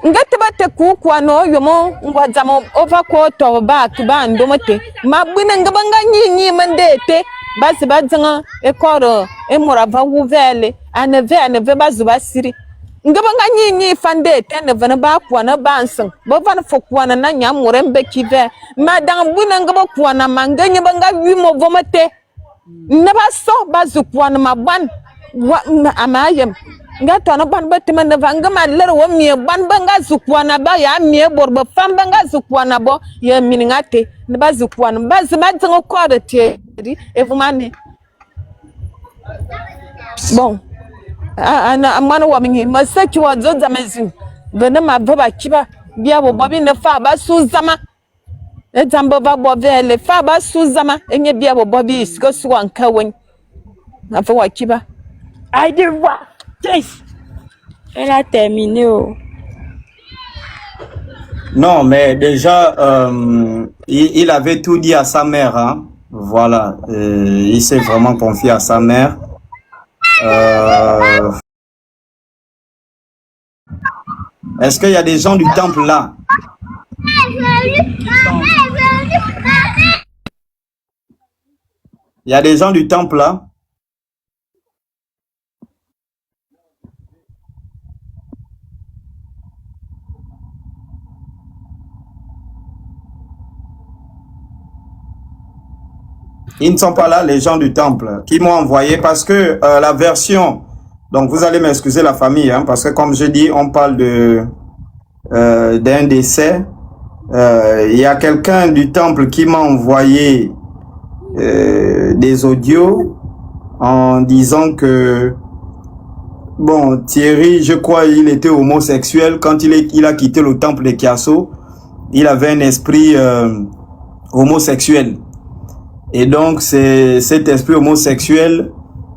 ngate bate ku kwa no yomo ngwajamo over ko to ba kiba ndomote mabuna ngabanga nyi mandete basi badzanga ekoro emora va wuvele aneve bazuba siri ngabanga nyi fande tene vana ba kwa na bansan bo vana fokwa na nyamure mbekive madang buna ngaba kwa na manganya banga wimo vomate nabaso bazukwa na maban amayem ngata na ban batima na vanga maler wo mie ban banga zukwa na ba ya mie borbo fam banga zukwa na bo ya miningate na bazukwa na bazima dzanga kwa de teri evumane bon ana amana wa mingi masaki wa zoza mezi bena mababa kiba bia bo bobi ne fa ba suzama e jambo ba bo vele fa ba suzama enye bia bo bobi isko suwa nka wen afa wa kiba Aïe de voir. Elle a terminé. Oh. Non, mais déjà, il avait tout dit à sa mère. Hein. Voilà, il s'est vraiment confié à sa mère. Est-ce qu'il y a des gens du temple là? Il y a des gens du temple là? Ils ne sont pas là, les gens du temple, qui m'ont envoyé parce que la version, donc vous allez m'excuser la famille, hein, parce que comme je dis, on parle de d'un décès. Il y a quelqu'un du temple qui m'a envoyé des audios en disant que, bon, Thierry, je crois, il était homosexuel quand il a quitté le temple de Kiasso. Il avait un esprit homosexuel. Et donc, c'est cet esprit homosexuel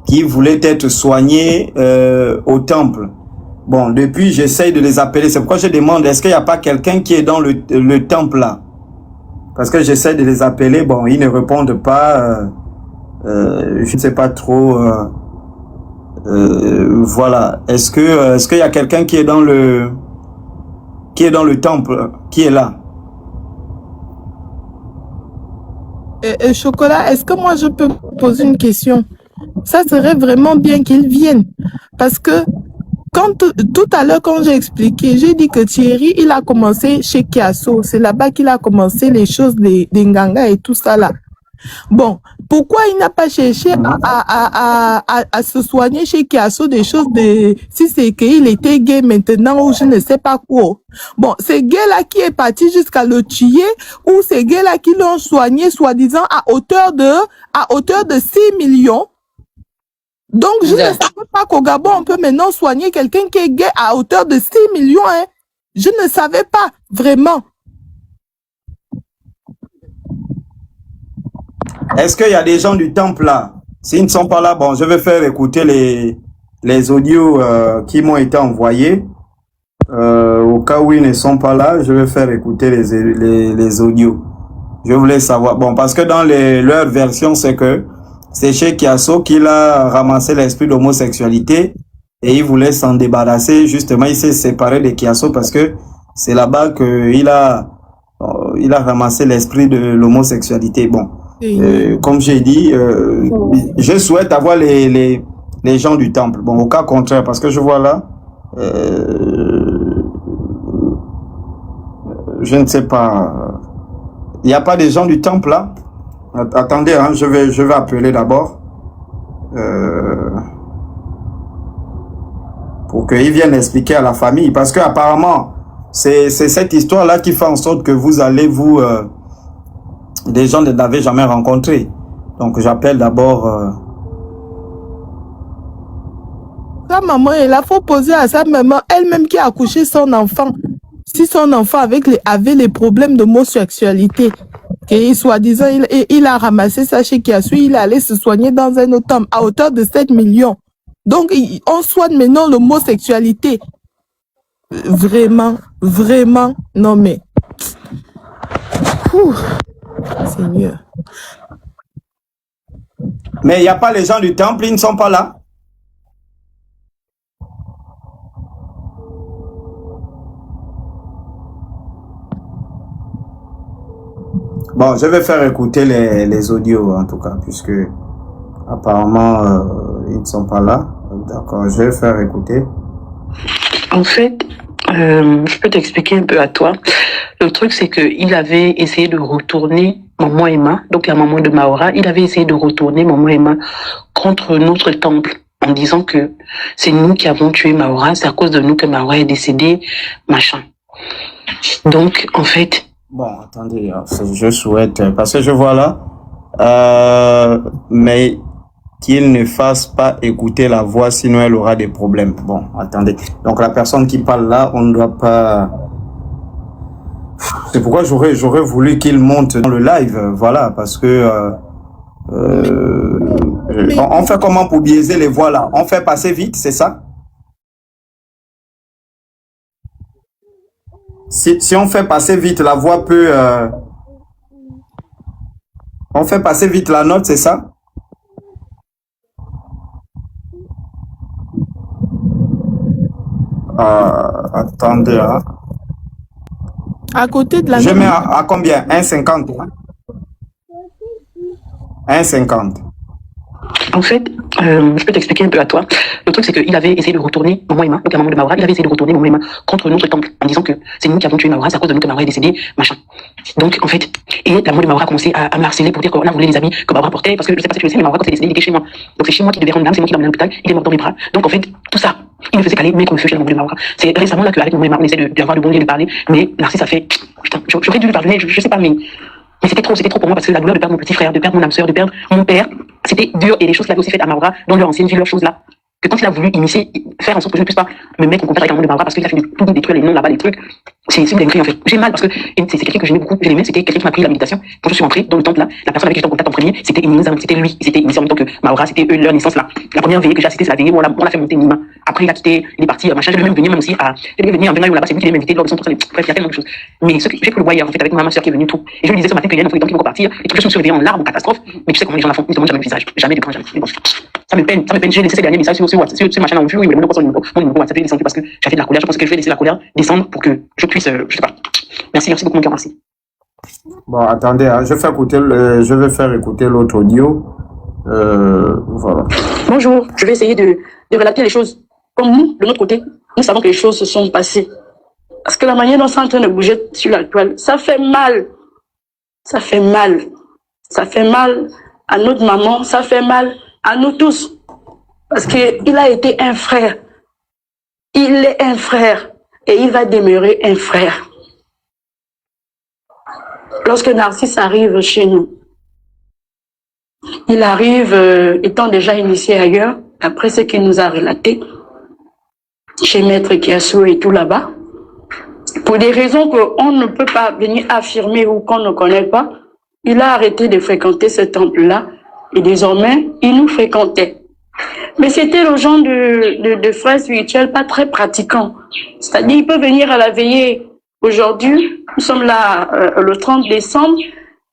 qui voulait être soigné au temple. Bon, depuis, j'essaye de les appeler. C'est pourquoi je demande, est-ce qu'il n'y a pas quelqu'un qui est dans le temple là? Parce que j'essaie de les appeler. Bon, ils ne répondent pas. Je ne sais pas trop. Voilà. Est-ce qu'il y a quelqu'un qui est dans le temple, qui est là? Chocolat, est-ce que moi je peux poser une question? Ça serait vraiment bien qu'ils viennent. Parce que tout à l'heure, quand j'ai expliqué, j'ai dit que Thierry, il a commencé chez Kiasso. C'est là-bas qu'il a commencé les choses des Nganga et tout ça là. Bon, pourquoi il n'a pas cherché à se soigner chez Kiasso des choses de... Si c'est qu'il était gay maintenant ou je ne sais pas quoi. Bon, c'est gay-là qui est parti jusqu'à le tuer ou c'est gay-là qui l'ont soigné soi-disant à hauteur de 6 millions. Donc, je ne savais pas qu'au Gabon, on peut maintenant soigner quelqu'un qui est gay à hauteur de 6 millions. Hein. Je ne savais pas, vraiment. Est-ce qu'il y a des gens du temple là? S'ils ne sont pas là, bon, je vais faire écouter les audios qui m'ont été envoyés. Au cas où ils ne sont pas là, je vais faire écouter les audios. Je voulais savoir, bon, parce que dans leur version, c'est que c'est chez Kiasso qu'il a ramassé l'esprit d'homosexualité et il voulait s'en débarrasser. Justement, il s'est séparé de Kiasso parce que c'est là-bas qu'il a ramassé l'esprit de l'homosexualité. Bon. Comme j'ai dit, je souhaite avoir les gens du temple. Bon, au cas contraire, parce que je vois là, je ne sais pas, il n'y a pas des gens du temple là. Attendez, hein, je vais appeler d'abord pour qu'ils viennent expliquer à la famille, parce que apparemment c'est cette histoire là qui fait en sorte que vous allez des gens ne l'avaient jamais rencontré. Donc j'appelle d'abord. Sa maman est là, faut poser à sa maman, elle-même qui a accouché son enfant. Si son enfant avait les problèmes d'homosexualité, et soi-disant, il a ramassé ça chez Kiasso, il allait se soigner dans un autre homme à hauteur de 7 millions. Donc, on soigne maintenant l'homosexualité. Vraiment, vraiment, non mais... Ouh. Seigneur. Mais il n'y a pas les gens du temple, ils ne sont pas là. Bon, je vais faire écouter les audios en tout cas, puisque apparemment ils ne sont pas là. D'accord, je vais faire écouter. En fait, je peux t'expliquer un peu à toi. Le truc, c'est qu'il avait essayé de retourner Maman Emma, donc la maman de Maora, il avait essayé de retourner Maman Emma contre notre temple en disant que c'est nous qui avons tué Maora, c'est à cause de nous que Maora est décédé, machin. Donc, en fait... Bon, attendez, je souhaite, parce que je vois là, mais qu'il ne fasse pas écouter la voix, sinon elle aura des problèmes. Bon, attendez. Donc la personne qui parle là, on ne doit pas... C'est pourquoi j'aurais voulu qu'il monte dans le live, voilà, parce que... on fait comment pour biaiser les voix là? On fait passer vite, c'est ça? Si on fait passer vite, la voix peut... On fait passer vite la note, c'est ça? Attendez. Hein. À côté de la... Je mets à combien? 1,50. 1,50. En fait, je peux t'expliquer un peu à toi. Le truc, c'est qu'il avait essayé de retourner Maman Emma, donc la maman de Maora, il avait essayé de retourner Maman Emma contre notre temple en disant que c'est nous qui avons tué Maora, c'est à cause de nous que Maora est décédé, machin. Donc, en fait, et la maman de Maora a commencé à me harceler pour dire qu'on a volé les habits que Maora portait, parce que je sais pas si tu le sais, mais Maora, quand il est décédé, il était chez moi. Donc, c'est chez moi qui devait rendre l'âme, c'est moi qui l'ai emmené à l'hôpital, il est mort dans mes bras. Donc, en fait, tout ça, il ne faisait qu'aller mettre le feu chez la maman de Maora. C'est récemment là qu'avec Maman Emma, on essaie d'avoir le bon lien de parler, mais Narcisse a fait, putain, j'aurais dû lui pardonner, je sais pas, mais c'était trop pour moi parce que la douleur de perdre mon petit frère, de perdre mon âme sœur, de perdre mon père, c'était dur et les choses qu'il avait aussi faites à Maora dans leur ancienne vie, leurs choses là. Que quand il a voulu initier, faire en sorte que je ne puisse pas me mettre en contact avec la maman de Maora parce qu'il a fait tout détruire les noms là-bas, les trucs, c'est une dinguerie en fait. J'ai mal parce que c'est quelqu'un que j'aimais beaucoup, je l'aimais, c'était quelqu'un qui m'a pris la méditation. Quand je suis entrée dans le temple là, la personne avec qui j'étais en contact en premier, c'était lui, c'était initié en même temps que Maura, c'était eux, leur naissance là. La première veillée que j'ai assistée, c'est la veillée où on l'a fait monter Nima. Après il a quitté, il est parti, machin, je devais même venir même aussi à, je devais venir en venant là-bas, c'est lui qui devait m'inviter lors de son bref, il y a tellement de choses. Mais ce que j'ai pu le voir hier en fait avec ma soeur qui est venue tout. Et je lui disais ce matin qu'il y a une fois qui vont repartir, et tout, je me suis réveillée en larmes, en catastrophe. Mais tu sais comment les gens la font, ils ne demandent jamais le visage, jamais de grand, jamais. Bon, ça me peine, j'ai laissé ces derniers messages sur machin en vue, il me demande pas son numéro WhatsApp, il est descendu parce que j'avais de la colère, je pense que je vais laisser la colère descendre pour que je puisse, je sais pas. Merci beaucoup mon cœur, merci. Bon, attendez, hein, je vais faire écouter l'autre audio. Voilà. Bonjour, je vais essayer de relater les choses comme nous, de notre côté. Nous savons que les choses se sont passées. Parce que la manière dont c'est en train de bouger sur la toile, ça fait mal. Ça fait mal. Ça fait mal à notre maman, ça fait mal à nous tous. Parce qu'il a été un frère. Il est un frère. Et il va demeurer un frère. Lorsque Narcisse arrive chez nous, il arrive étant déjà initié ailleurs, après ce qu'il nous a relaté, chez Maître Kiassou et tout là-bas, pour des raisons qu'on ne peut pas venir affirmer ou qu'on ne connaît pas, il a arrêté de fréquenter ce temple-là et désormais, il nous fréquentait. Mais c'était le genre de frère spirituel pas très pratiquant. C'est-à-dire, il peut venir à la veillée aujourd'hui, nous sommes là le 30 décembre,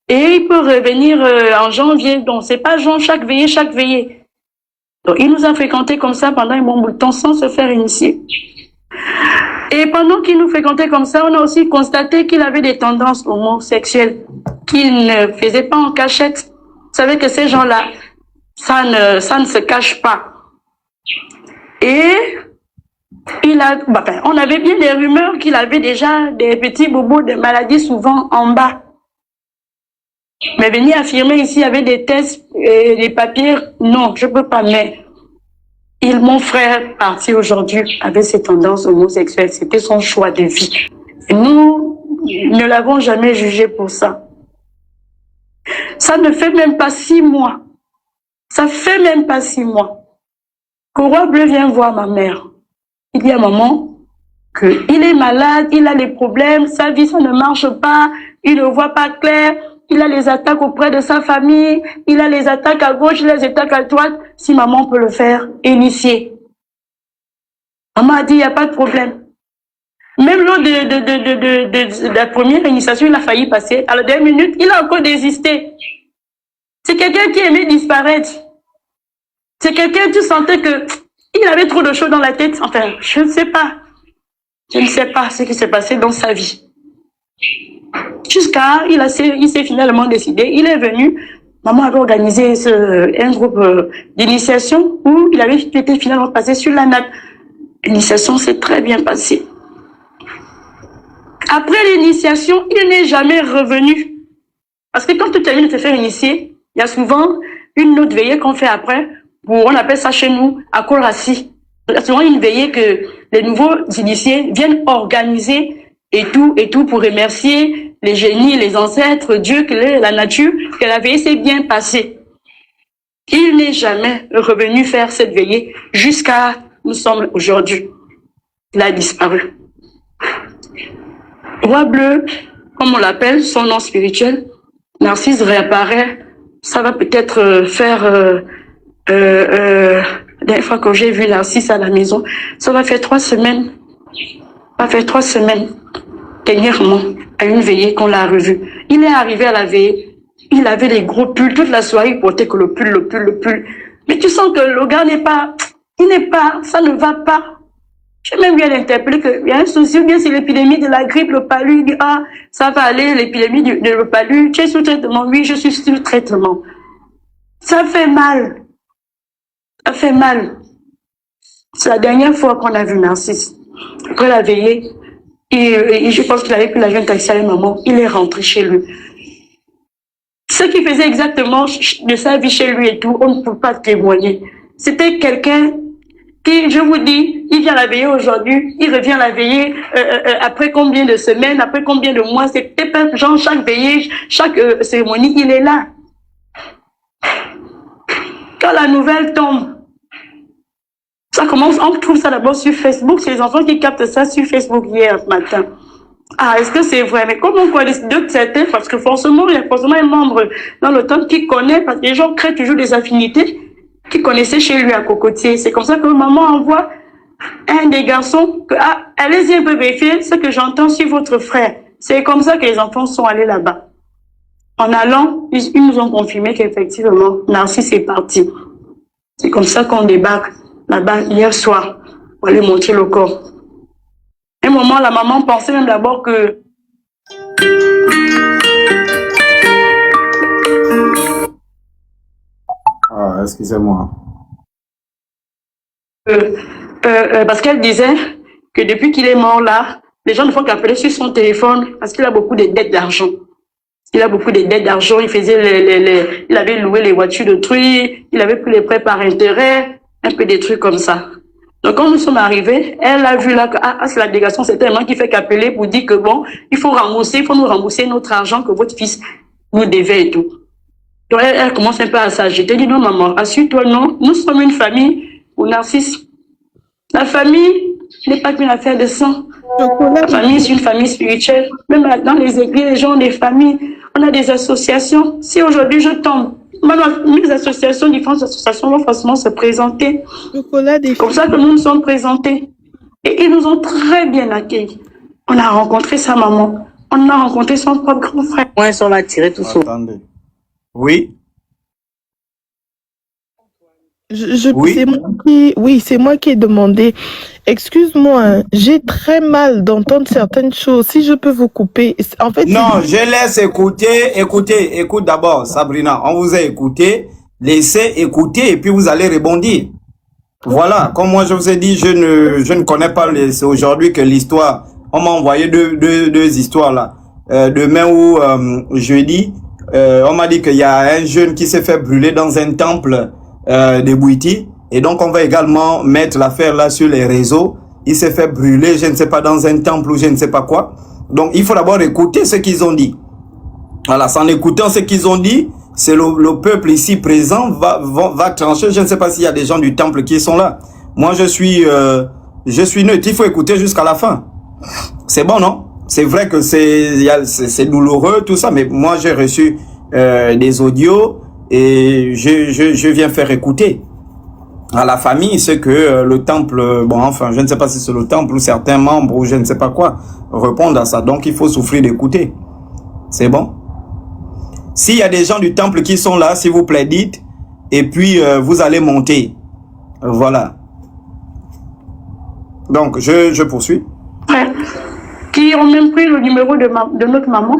et il peut revenir en janvier. Donc, c'est pas genre chaque veillée. Donc, il nous a fréquentés comme ça pendant un bon bout de temps sans se faire initier. Et pendant qu'il nous fréquentait comme ça, on a aussi constaté qu'il avait des tendances homosexuelles qu'il ne faisait pas en cachette. Vous savez que ces gens-là, ça ne se cache pas. Et on avait bien des rumeurs qu'il avait déjà des petits bobos de maladies souvent en bas. Mais venir affirmer ici avec des tests et des papiers, non, je peux pas. Mais mon frère parti aujourd'hui avec ses tendances homosexuelles, c'était son choix de vie. Et nous ne l'avons jamais jugé pour ça. Ça ne fait même pas 6 mois. Ça fait même pas 6 mois que Roi Bleu vient voir ma mère. Il dit à maman qu'il est malade, il a des problèmes, sa vie ça ne marche pas, il ne voit pas clair, il a les attaques auprès de sa famille, il a les attaques à gauche, les attaques à droite. Si maman peut le faire, initier. Maman a dit il n'y a pas de problème. Même lors de la première initiation, il a failli passer. À la dernière minute, il a encore désisté. C'est quelqu'un qui aimait disparaître. C'est quelqu'un, tu sentais que il avait trop de choses dans la tête. Enfin, je ne sais pas. Je ne sais pas ce qui s'est passé dans sa vie. Jusqu'à, il s'est finalement décidé. Il est venu. Maman avait organisé un groupe d'initiation où il avait été finalement passé sur la nappe. L'initiation s'est très bien passée. Après l'initiation, il n'est jamais revenu. Parce que quand tu termines de te faire initier, il y a souvent une autre veillée qu'on fait après. On appelle ça chez nous, à Korassi. Il y a souvent une veillée que les nouveaux initiés viennent organiser et tout pour remercier les génies, les ancêtres, Dieu, la nature, que la veillée s'est bien passée. Il n'est jamais revenu faire cette veillée jusqu'à nous sommes aujourd'hui. Il a disparu. Roi Bleu, comme on l'appelle, son nom spirituel, Narcisse réapparaît. Ça va peut-être faire... la dernière fois que j'ai vu Narcisse à la maison, ça va faire 3 semaines. Ça va faire 3 semaines. Dernièrement, à une veillée qu'on l'a revu. Il est arrivé à la veillée. Il avait les gros pulls. Toute la soirée, il portait que le pull. Mais tu sens que le gars ça ne va pas. J'ai même bien interpellé qu'il y a un souci, ou bien c'est l'épidémie de la grippe, le palu. Il dit, ça va aller, l'épidémie de le palu. Tu es sous traitement? Oui, je suis sous traitement. Ça fait mal. Ça fait mal. C'est la dernière fois qu'on a vu Narcisse. Après la veillée, et je pense qu'il avait pris l'avion taxi avec maman. Il est rentré chez lui. Ce qu'il faisait exactement de sa vie chez lui et tout, on ne peut pas témoigner. C'était quelqu'un qui, je vous dis, il vient la veiller aujourd'hui, il revient la veiller après combien de semaines, après combien de mois. C'était pas genre chaque veillée, chaque cérémonie, il est là. Quand la nouvelle tombe, ça commence, on trouve ça d'abord sur Facebook. C'est les enfants qui captent ça sur Facebook hier matin. Ah, est-ce que c'est vrai? Mais comment on peut décider que c'était? Parce que forcément, il y a forcément un membre dans le temple qui connaît, parce que les gens créent toujours des affinités, qui connaissaient chez lui à Cocotier. C'est comme ça que maman envoie un des garçons que, ah, allez-y un peu vérifier ce que j'entends sur votre frère. C'est comme ça que les enfants sont allés là-bas. En allant, ils nous ont confirmé qu'effectivement, Narcisse est parti. C'est comme ça qu'on débarque là-bas hier soir pour aller montrer le corps. À un moment, la maman pensait même d'abord que Ah, excusez-moi. parce qu'elle disait que depuis qu'il est mort là, les gens ne font qu'appeler sur son téléphone parce qu'il a beaucoup de dettes d'argent. Il a beaucoup de dettes d'argent, il faisait il avait loué les voitures de truie, il avait pris les prêts par intérêt, un peu des trucs comme ça. Donc quand nous sommes arrivés, elle a vu là que c'est la délégation, c'est tellement qui fait qu'appeler pour dire que bon, il faut nous rembourser notre argent que votre fils nous devait et tout. Donc elle commence un peu à s'agiter, dit non maman, assure-toi non, nous sommes une famille pour Narcisse. La famille n'est pas qu'une affaire de sang. La famille, c'est une famille spirituelle. Même dans les églises, les gens ont des familles. On a des associations. Si aujourd'hui je tombe, mes associations, différentes associations vont forcément se présenter. C'est comme ça que nous nous sommes présentés. Et ils nous ont très bien accueillis. On a rencontré sa maman. On a rencontré son propre grand frère. Ouais, on va tirer tout ça. Attendez. Oui. Oui. C'est moi qui ai demandé. Excuse-moi, hein, j'ai très mal d'entendre certaines choses. Si je peux vous couper. En fait, Non, je laisse écouter. Écoute d'abord, Sabrina. On vous a écouté. Laissez écouter et puis vous allez rebondir. Voilà. Comme moi je vous ai dit, je ne connais pas. C'est aujourd'hui que l'histoire. On m'a envoyé deux histoires là. Demain ou jeudi, on m'a dit qu'il y a un jeune qui s'est fait brûler dans un temple de Bouiti. Et donc, on va également mettre l'affaire là sur les réseaux. Il s'est fait brûler, je ne sais pas, dans un temple ou je ne sais pas quoi. Donc, il faut d'abord écouter ce qu'ils ont dit. Voilà, en écoutant ce qu'ils ont dit, c'est le peuple ici présent va trancher. Je ne sais pas s'il y a des gens du temple qui sont là. Moi, je suis neutre. Il faut écouter jusqu'à la fin. C'est bon, non? C'est vrai que c'est douloureux, tout ça, mais moi, j'ai reçu des audios et je viens faire écouter à la famille ce que le temple, bon, enfin, je ne sais pas si c'est le temple ou certains membres ou je ne sais pas quoi répondent à ça. Donc, il faut souffrir d'écouter. C'est bon? S'il y a des gens du temple qui sont là, s'il vous plaît, dites, et puis vous allez monter. Voilà. Donc, je poursuis. Qui ont même pris le numéro de notre maman,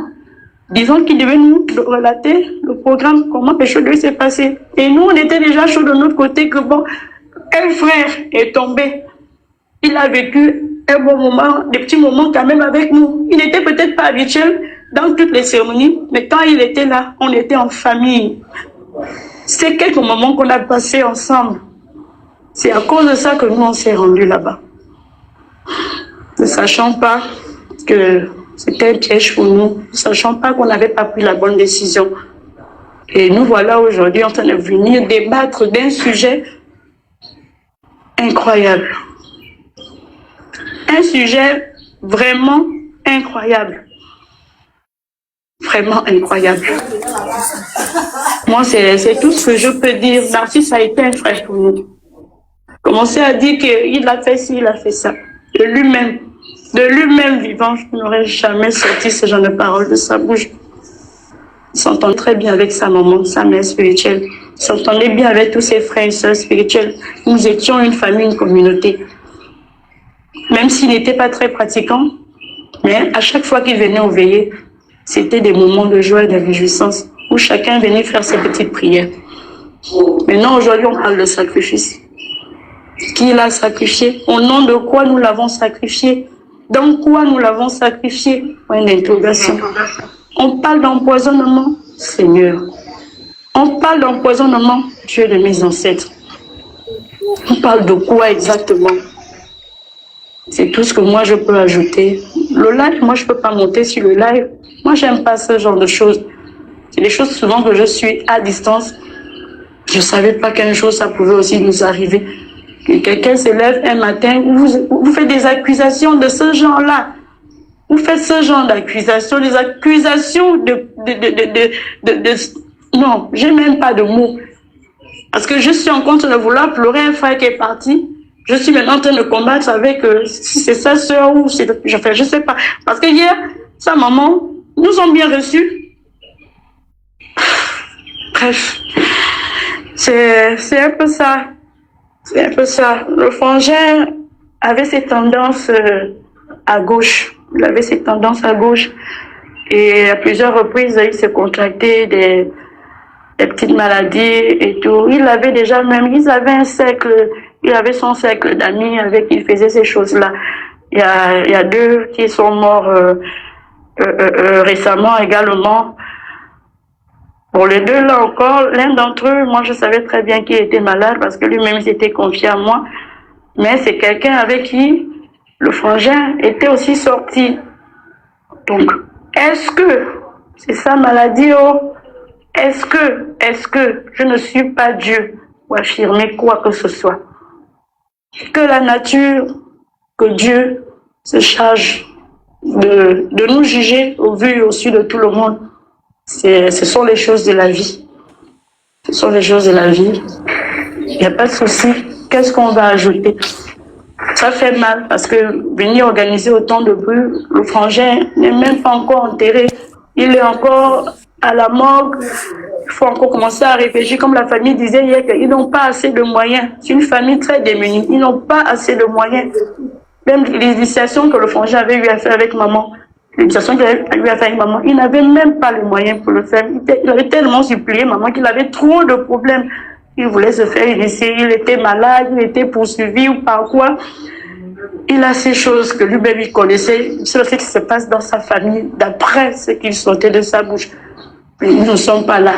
disant qu'il devait nous relater le programme, comment les choses s'est passé. Et nous, on était déjà chaud de notre côté que bon, un frère est tombé. Il a vécu un bon moment, des petits moments quand même avec nous. Il n'était peut-être pas habituel dans toutes les cérémonies, mais quand il était là, on était en famille. C'est quelques moments qu'on a passés ensemble. C'est à cause de ça que nous, on s'est rendus là-bas. Ne sachant pas que c'était un piège pour nous, ne sachant pas qu'on n'avait pas pris la bonne décision. Et nous voilà aujourd'hui en train de venir débattre d'un sujet incroyable. Un sujet vraiment incroyable. Vraiment incroyable. Moi, c'est tout ce que je peux dire. Narcisse a été un frère pour nous. Commencer à dire qu'il a fait ci, il a fait ça. De lui-même vivant, je n'aurais jamais sorti ce genre de paroles de sa bouche. Il s'entendait très bien avec sa maman, sa mère spirituelle. Il s'entendait bien avec tous ses frères et sœurs spirituels. Nous étions une famille, une communauté. Même s'il n'était pas très pratiquant, mais à chaque fois qu'il venait au veillées, c'était des moments de joie et de réjouissance où chacun venait faire ses petites prières. Maintenant, aujourd'hui, on parle de sacrifice. Qui l'a sacrifié? Au nom de quoi nous l'avons sacrifié? Dans quoi nous l'avons sacrifié? Point d'interrogation. On parle d'empoisonnement, Seigneur. On parle d'empoisonnement, Dieu de mes ancêtres. On parle de quoi exactement? C'est tout ce que moi je peux ajouter. Le live, moi je peux pas monter sur le live. Moi j'aime pas ce genre de choses. C'est des choses souvent que je suis à distance. Je savais pas qu'un jour ça pouvait aussi nous arriver. Que quelqu'un se lève un matin, vous faites des accusations de ce genre-là. vous faites ce genre d'accusations, des accusations non, j'ai même pas de mots. Parce que je suis en train de vouloir pleurer un frère qui est parti. Je suis maintenant en train de combattre avec si c'est sa soeur ou c'est... je sais pas. Parce que hier, sa maman nous ont bien reçus. Bref, c'est un peu ça. C'est un peu ça. Le frangin avait ses tendances à gauche. Il avait ses tendances à gauche. Et à plusieurs reprises, il s'est contracté des petites maladies et tout. Il avait déjà même, ils avaient un cercle, il avait son cercle d'amis avec qui il faisait ces choses-là. Il y a 2 qui sont morts récemment également. Pour les 2 là encore, l'un d'entre eux, moi je savais très bien qu'il était malade parce que lui-même s'était confié à moi. Mais c'est quelqu'un avec qui le frangin était aussi sorti. Donc, est-ce que c'est sa maladie? Est-ce que je ne suis pas Dieu pour affirmer quoi que ce soit? Que la nature, que Dieu se charge de nous juger au vu et au su de tout le monde. Ce sont les choses de la vie. Ce sont les choses de la vie. Il n'y a pas de souci. Qu'est-ce qu'on va ajouter? Ça fait mal parce que venir organiser autant de bruit, le frangin n'est même pas encore enterré. Il est encore à la morgue. Il faut encore commencer à réfléchir. Comme la famille disait hier, qu'ils n'ont pas assez de moyens. C'est une famille très démunie. Ils n'ont pas assez de moyens. Même l'initiation que le frangin avait eu à faire avec maman, l'initiation qu'il avait eu à faire avec maman, il n'avait même pas les moyens pour le faire. Il avait tellement supplié maman qu'il avait trop de problèmes. Il voulait se faire initier, il était malade, il était poursuivi ou par quoi. Il a ces choses que lui-même il connaissait. C'est ce qui se passe dans sa famille, d'après ce qu'il sortait de sa bouche. Mais nous ne sommes pas là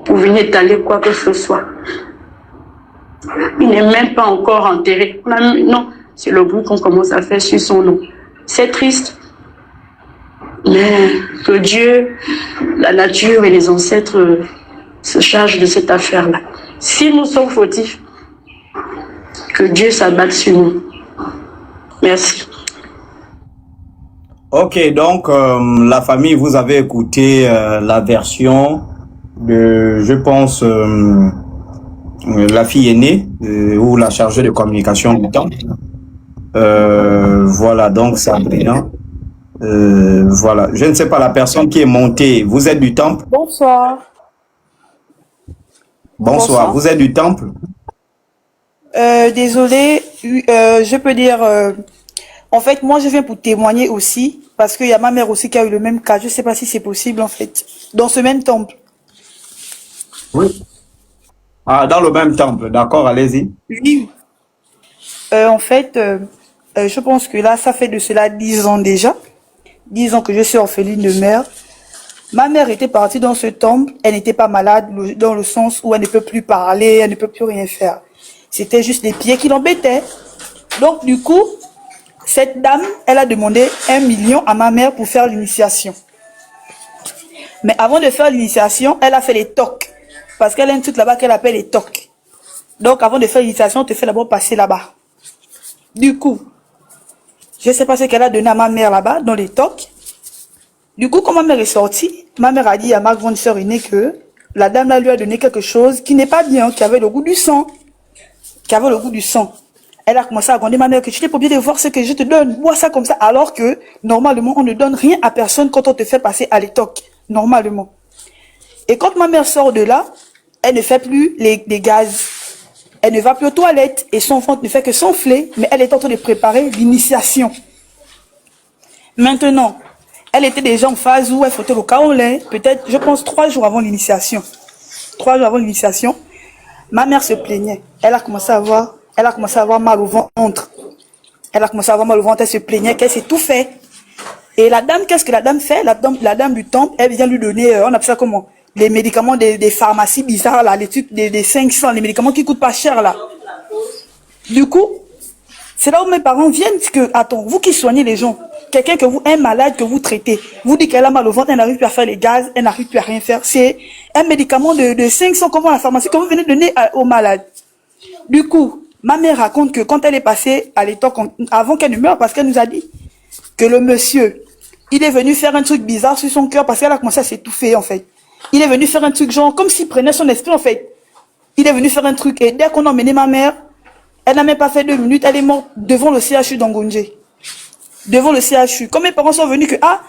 pour venir étaler quoi que ce soit. Il n'est même pas encore enterré. Non, c'est le bruit qu'on commence à faire sur son nom. C'est triste. Mais que Dieu, la nature et les ancêtres se chargent de cette affaire-là. Si nous sommes fautifs, que Dieu s'abatte sur nous. Merci. Ok, donc la famille, vous avez écouté la version de, je pense, la fille aînée ou la chargée de communication du temple. Voilà, donc Sabrina. Voilà, je ne sais pas la personne qui est montée. Vous êtes du temple? Bonsoir. Bonsoir, vous êtes du temple? Désolée, je peux dire... en fait, moi, je viens pour témoigner aussi, parce qu'il y a ma mère aussi qui a eu le même cas. Je ne sais pas si c'est possible, en fait, dans ce même temple. Oui. Ah, dans le même temple, d'accord, allez-y. Oui. En fait, je pense que là, ça fait de cela 10 ans déjà. 10 ans que je suis orpheline de mère. Ma mère était partie dans ce temple. Elle n'était pas malade dans le sens où elle ne peut plus parler, elle ne peut plus rien faire. C'était juste les pieds qui l'embêtaient. Donc, du coup, cette dame, elle a demandé 1 million à ma mère pour faire l'initiation. Mais avant de faire l'initiation, elle a fait les tocs. Parce qu'elle a un truc là-bas qu'elle appelle les tocs. Donc, avant de faire l'initiation, on te fait d'abord passer là-bas. Du coup, je ne sais pas ce qu'elle a donné à ma mère là-bas, dans les tocs. Du coup, quand ma mère est sortie, ma mère a dit à ma grande sœur aînée que la dame là lui a donné quelque chose qui n'est pas bien, qui avait le goût du sang. Qui avait le goût du sang. Elle a commencé à gronder ma mère que tu n'es pas obligé de voir ce que je te donne. Bois ça comme ça. Alors que, normalement, on ne donne rien à personne quand on te fait passer à l'étoque. Normalement. Et quand ma mère sort de là, elle ne fait plus les gaz. Elle ne va plus aux toilettes. Et son ventre ne fait que s'enfler. Mais elle est en train de préparer l'initiation. Maintenant, elle était déjà en phase où elle frottait le kaolin. Peut-être, je pense, 3 jours avant l'initiation. 3 jours avant l'initiation. Ma mère se plaignait. Elle a commencé à avoir mal au ventre. Elle a commencé à avoir mal au ventre. Elle se plaignait qu'elle s'est tout fait. Et la dame, qu'est-ce que la dame fait? La dame du temple, elle vient lui donner, on appelle ça comment? Les médicaments des pharmacies bizarres, là, les trucs des 500, les médicaments qui coûtent pas cher, là. Du coup, c'est là où mes parents viennent, que, attends, vous qui soignez les gens, quelqu'un que vous, un malade que vous traitez, vous dites qu'elle a mal au ventre, elle n'arrive plus à faire les gaz, elle n'arrive plus à rien faire. C'est un médicament de 500 comme à la pharmacie que vous venez donner aux malades. Du coup, ma mère raconte que quand elle est passée à l'étoque, avant qu'elle ne meure, parce qu'elle nous a dit que le monsieur, il est venu faire un truc bizarre sur son cœur parce qu'elle a commencé à s'étouffer, en fait. Il est venu faire un truc genre, comme s'il prenait son esprit, en fait. Il est venu faire un truc et dès qu'on a emmené ma mère, elle n'a même pas fait 2 minutes, elle est morte devant le CHU d'Angonje. Devant le CHU. Quand mes parents sont venus que, ah,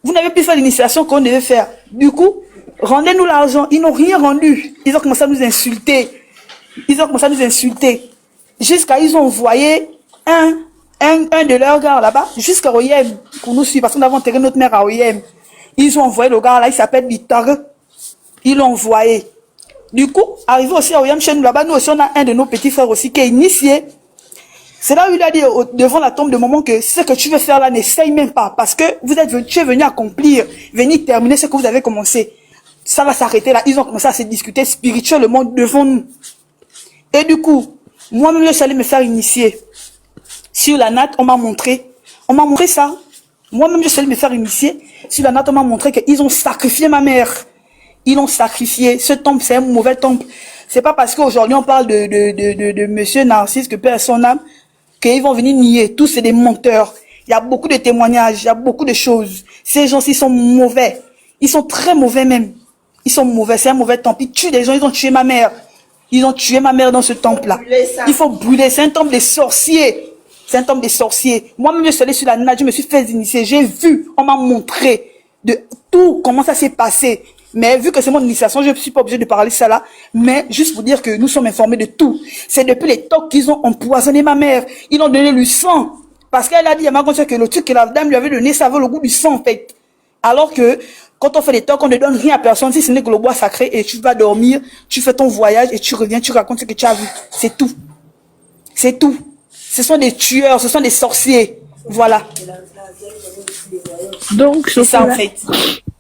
vous n'avez plus fait l'initiation qu'on devait faire. Du coup, rendez-nous l'argent. Ils n'ont rien rendu. Ils ont commencé à nous insulter. Ils ont commencé à nous insulter. Jusqu'à, ils ont envoyé un de leurs gars là-bas, jusqu'à Oyem, pour nous suivre, parce qu'on avait enterré notre mère à Oyem. Ils ont envoyé le gars là, il s'appelle Bitar. Ils l'ont envoyé. Du coup, arrivé aussi à Oyem, chez nous là-bas, nous aussi, on a un de nos petits frères aussi qui est initié. C'est là où il a dit devant la tombe de maman que ce que tu veux faire là, n'essaye même pas, parce que tu es venu accomplir, venir terminer ce que vous avez commencé. Ça va s'arrêter là. Ils ont commencé à se discuter spirituellement devant nous. Et du coup, moi-même, je suis allé me faire initier. Sur la natte, on m'a montré ça. Moi-même, je suis allé me faire initier. Sur la natte, on m'a montré qu'ils ont sacrifié ma mère. Ils l'ont sacrifié. Ce temple, c'est un mauvais temple. C'est pas parce qu'aujourd'hui, on parle de monsieur Narcisse, que paix à son âme, qu'ils vont venir nier. Tous, c'est des menteurs. Il y a beaucoup de témoignages, il y a beaucoup de choses. Ces gens-ci sont mauvais. Ils sont très mauvais même. Ils sont mauvais, c'est un mauvais temple. Ils tuent des gens, ils ont tué ma mère. Ils ont tué ma mère dans ce temple-là. Il faut brûler, c'est un temple des sorciers. C'est un temple des sorciers. Moi-même, je suis allé sur la natte, je me suis fait initier. J'ai vu, on m'a montré de tout, comment ça s'est passé. Mais vu que c'est mon initiation, je ne suis pas obligée de parler ça là. Mais juste pour dire que nous sommes informés de tout. C'est depuis les tocs qu'ils ont empoisonné ma mère. Ils ont donné le sang. Parce qu'elle a dit à ma grand-sœur que le truc que la dame lui avait donné, ça avait le goût du sang en fait. Alors que quand on fait des tocs, on ne donne rien à personne, si ce n'est que le bois sacré, et tu vas dormir, tu fais ton voyage et tu reviens, tu racontes ce que tu as vu. C'est tout. C'est tout. Ce sont des tueurs, ce sont des sorciers. Voilà. Donc, c'est ça en fait.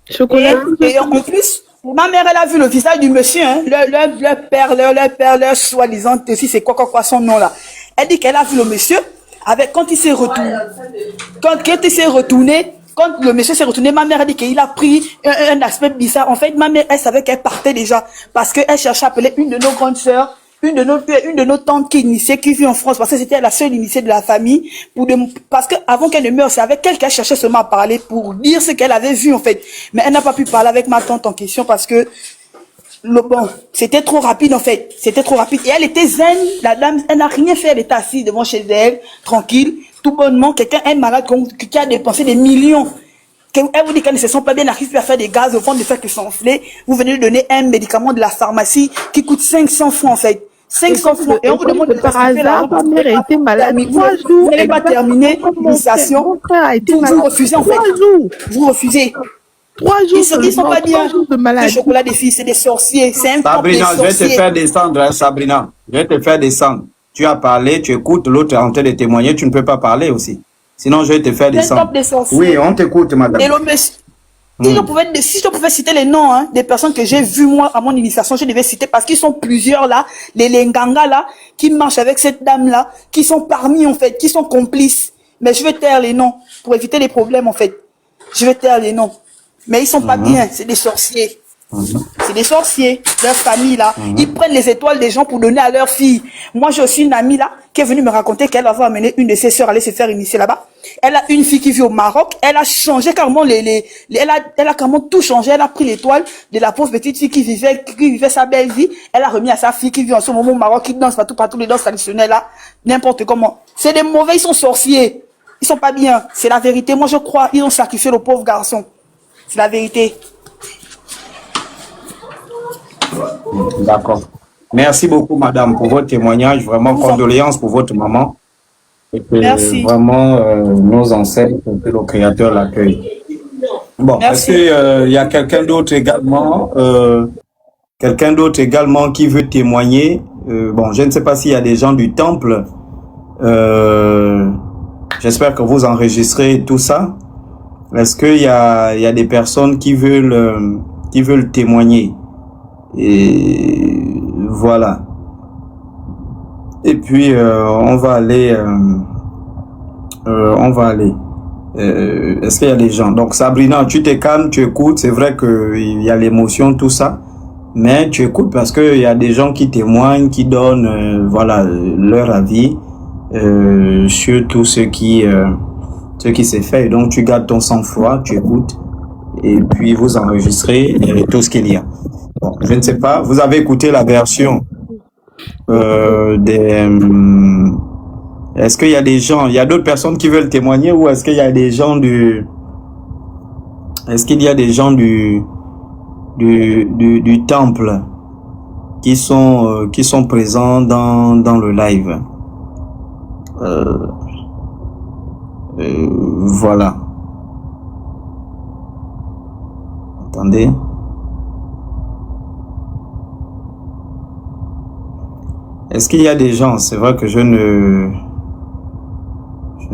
Chocolat. Et en plus, ma mère, elle a vu le visage du monsieur, hein, leur père, soi-disant, aussi, c'est quoi son nom là. Elle dit qu'elle a vu le monsieur, quand il s'est retourné, quand le monsieur s'est retourné, ma mère a dit qu'il a pris un aspect bizarre. En fait, ma mère, elle savait qu'elle partait déjà, parce qu'elle cherchait à appeler une de nos grandes sœurs, une de nos tantes qui initiait, qui vit en France, parce que c'était la seule initiée de la famille, parce que avant qu'elle ne meure, c'est avec elle qu'elle cherchait seulement à parler pour dire ce qu'elle avait vu, en fait. Mais elle n'a pas pu parler avec ma tante en question parce que, c'était trop rapide, en fait. C'était trop rapide. Et elle était zen, la dame, elle n'a rien fait, elle était assise devant chez elle, tranquille, tout bonnement. Quelqu'un, un malade qui a dépensé des millions. Elle vous dit qu'elle ne se sent pas bien, n'arrive plus à faire des gaz au fond de faire que s'enfler. Vous venez de donner un médicament de la pharmacie qui coûte 500 francs, en fait. 500 francs. Et on vous demande de par hasard, ma mère a été malade 3 jours. Vous n'avez pas terminé l'initiation. Mon frère a été malade. Vous refusez, en fait. 3 jours. Vous refusez. 3 jours. Ils sont pas bien. De maladie. Le chocolat des filles, c'est des sorciers. C'est un temple des Sabrina, je vais te sorciers. faire descendre, hein, Sabrina. Je vais te faire descendre. Tu as parlé, tu écoutes, l'autre est en train de témoigner, tu ne peux pas parler aussi. Sinon, je vais te faire C'est un descendre. temple des sorciers. Oui, on t'écoute, madame. Et le monsieur, si je pouvais citer les noms, hein, des personnes que j'ai vues, moi, à mon initiation, je devais citer parce qu'ils sont plusieurs là, les Nganga là, qui marchent avec cette dame là, qui sont parmi, en fait, qui sont complices. Mais je vais taire les noms pour éviter les problèmes, en fait. Je vais taire les noms. Mais ils sont pas bien, c'est des sorciers. C'est des sorciers, leur famille là. Ils prennent les étoiles des gens pour donner à leurs filles. Moi, j'ai aussi une amie là qui est venue me raconter qu'elle avait amené une de ses sœurs aller se faire initier là-bas. Elle a une fille qui vit au Maroc. Elle a changé carrément elle a carrément tout changé. Elle a pris l'étoile de la pauvre petite fille qui vivait sa belle vie. Elle a remis à sa fille qui vit en ce moment au Maroc, qui danse partout les danses traditionnelles là. N'importe comment. C'est des mauvais, ils sont sorciers. Ils sont pas bien. C'est la vérité. Moi, je crois, ils ont sacrifié le pauvre garçon. C'est la vérité. D'accord. Merci beaucoup, madame, pour votre témoignage. Vraiment, condoléances pour votre maman. Et que Merci. vraiment, nos ancêtres, que le Créateur l'accueille. Bon, Merci. est-ce qu'il y a quelqu'un d'autre également qui veut témoigner? Bon, je ne sais pas s'il y a des gens du temple. J'espère que vous enregistrez tout ça. Est-ce qu'il y a des personnes qui veulent témoigner? Et voilà. Et puis on va aller. Est-ce qu'il y a des gens? Donc Sabrina, tu te calmes, tu écoutes. C'est vrai qu'il y a l'émotion, tout ça, mais tu écoutes parce que il y a des gens qui témoignent, qui donnent, voilà, leur avis sur tout ce qui ce qui s'est fait. Et donc, tu gardes ton sang-froid, tu écoutes, et puis vous enregistrez tout ce qu'il y a. Bon, je ne sais pas, vous avez écouté la version est-ce qu'il y a des gens, il y a d'autres personnes qui veulent témoigner, ou est-ce qu'il y a des gens du... Est-ce qu'il y a des gens du temple qui sont présents dans le live? Voilà. Attendez. Est-ce qu'il y a des gens? C'est vrai que je ne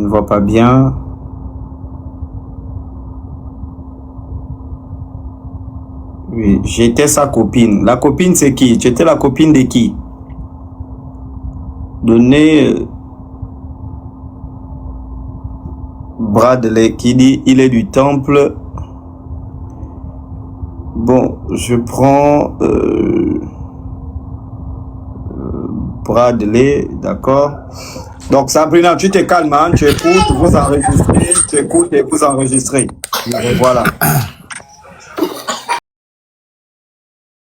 vois pas bien. Oui, j'étais sa copine. La copine, c'est qui? Tu étais la copine de qui? Donnez Bradley qui dit il est du temple. Bon, je prends Bradley, d'accord. Donc Sabrina, tu te calmes, hein, tu écoutes, vous enregistrez, tu écoutes et vous enregistrez. Voilà.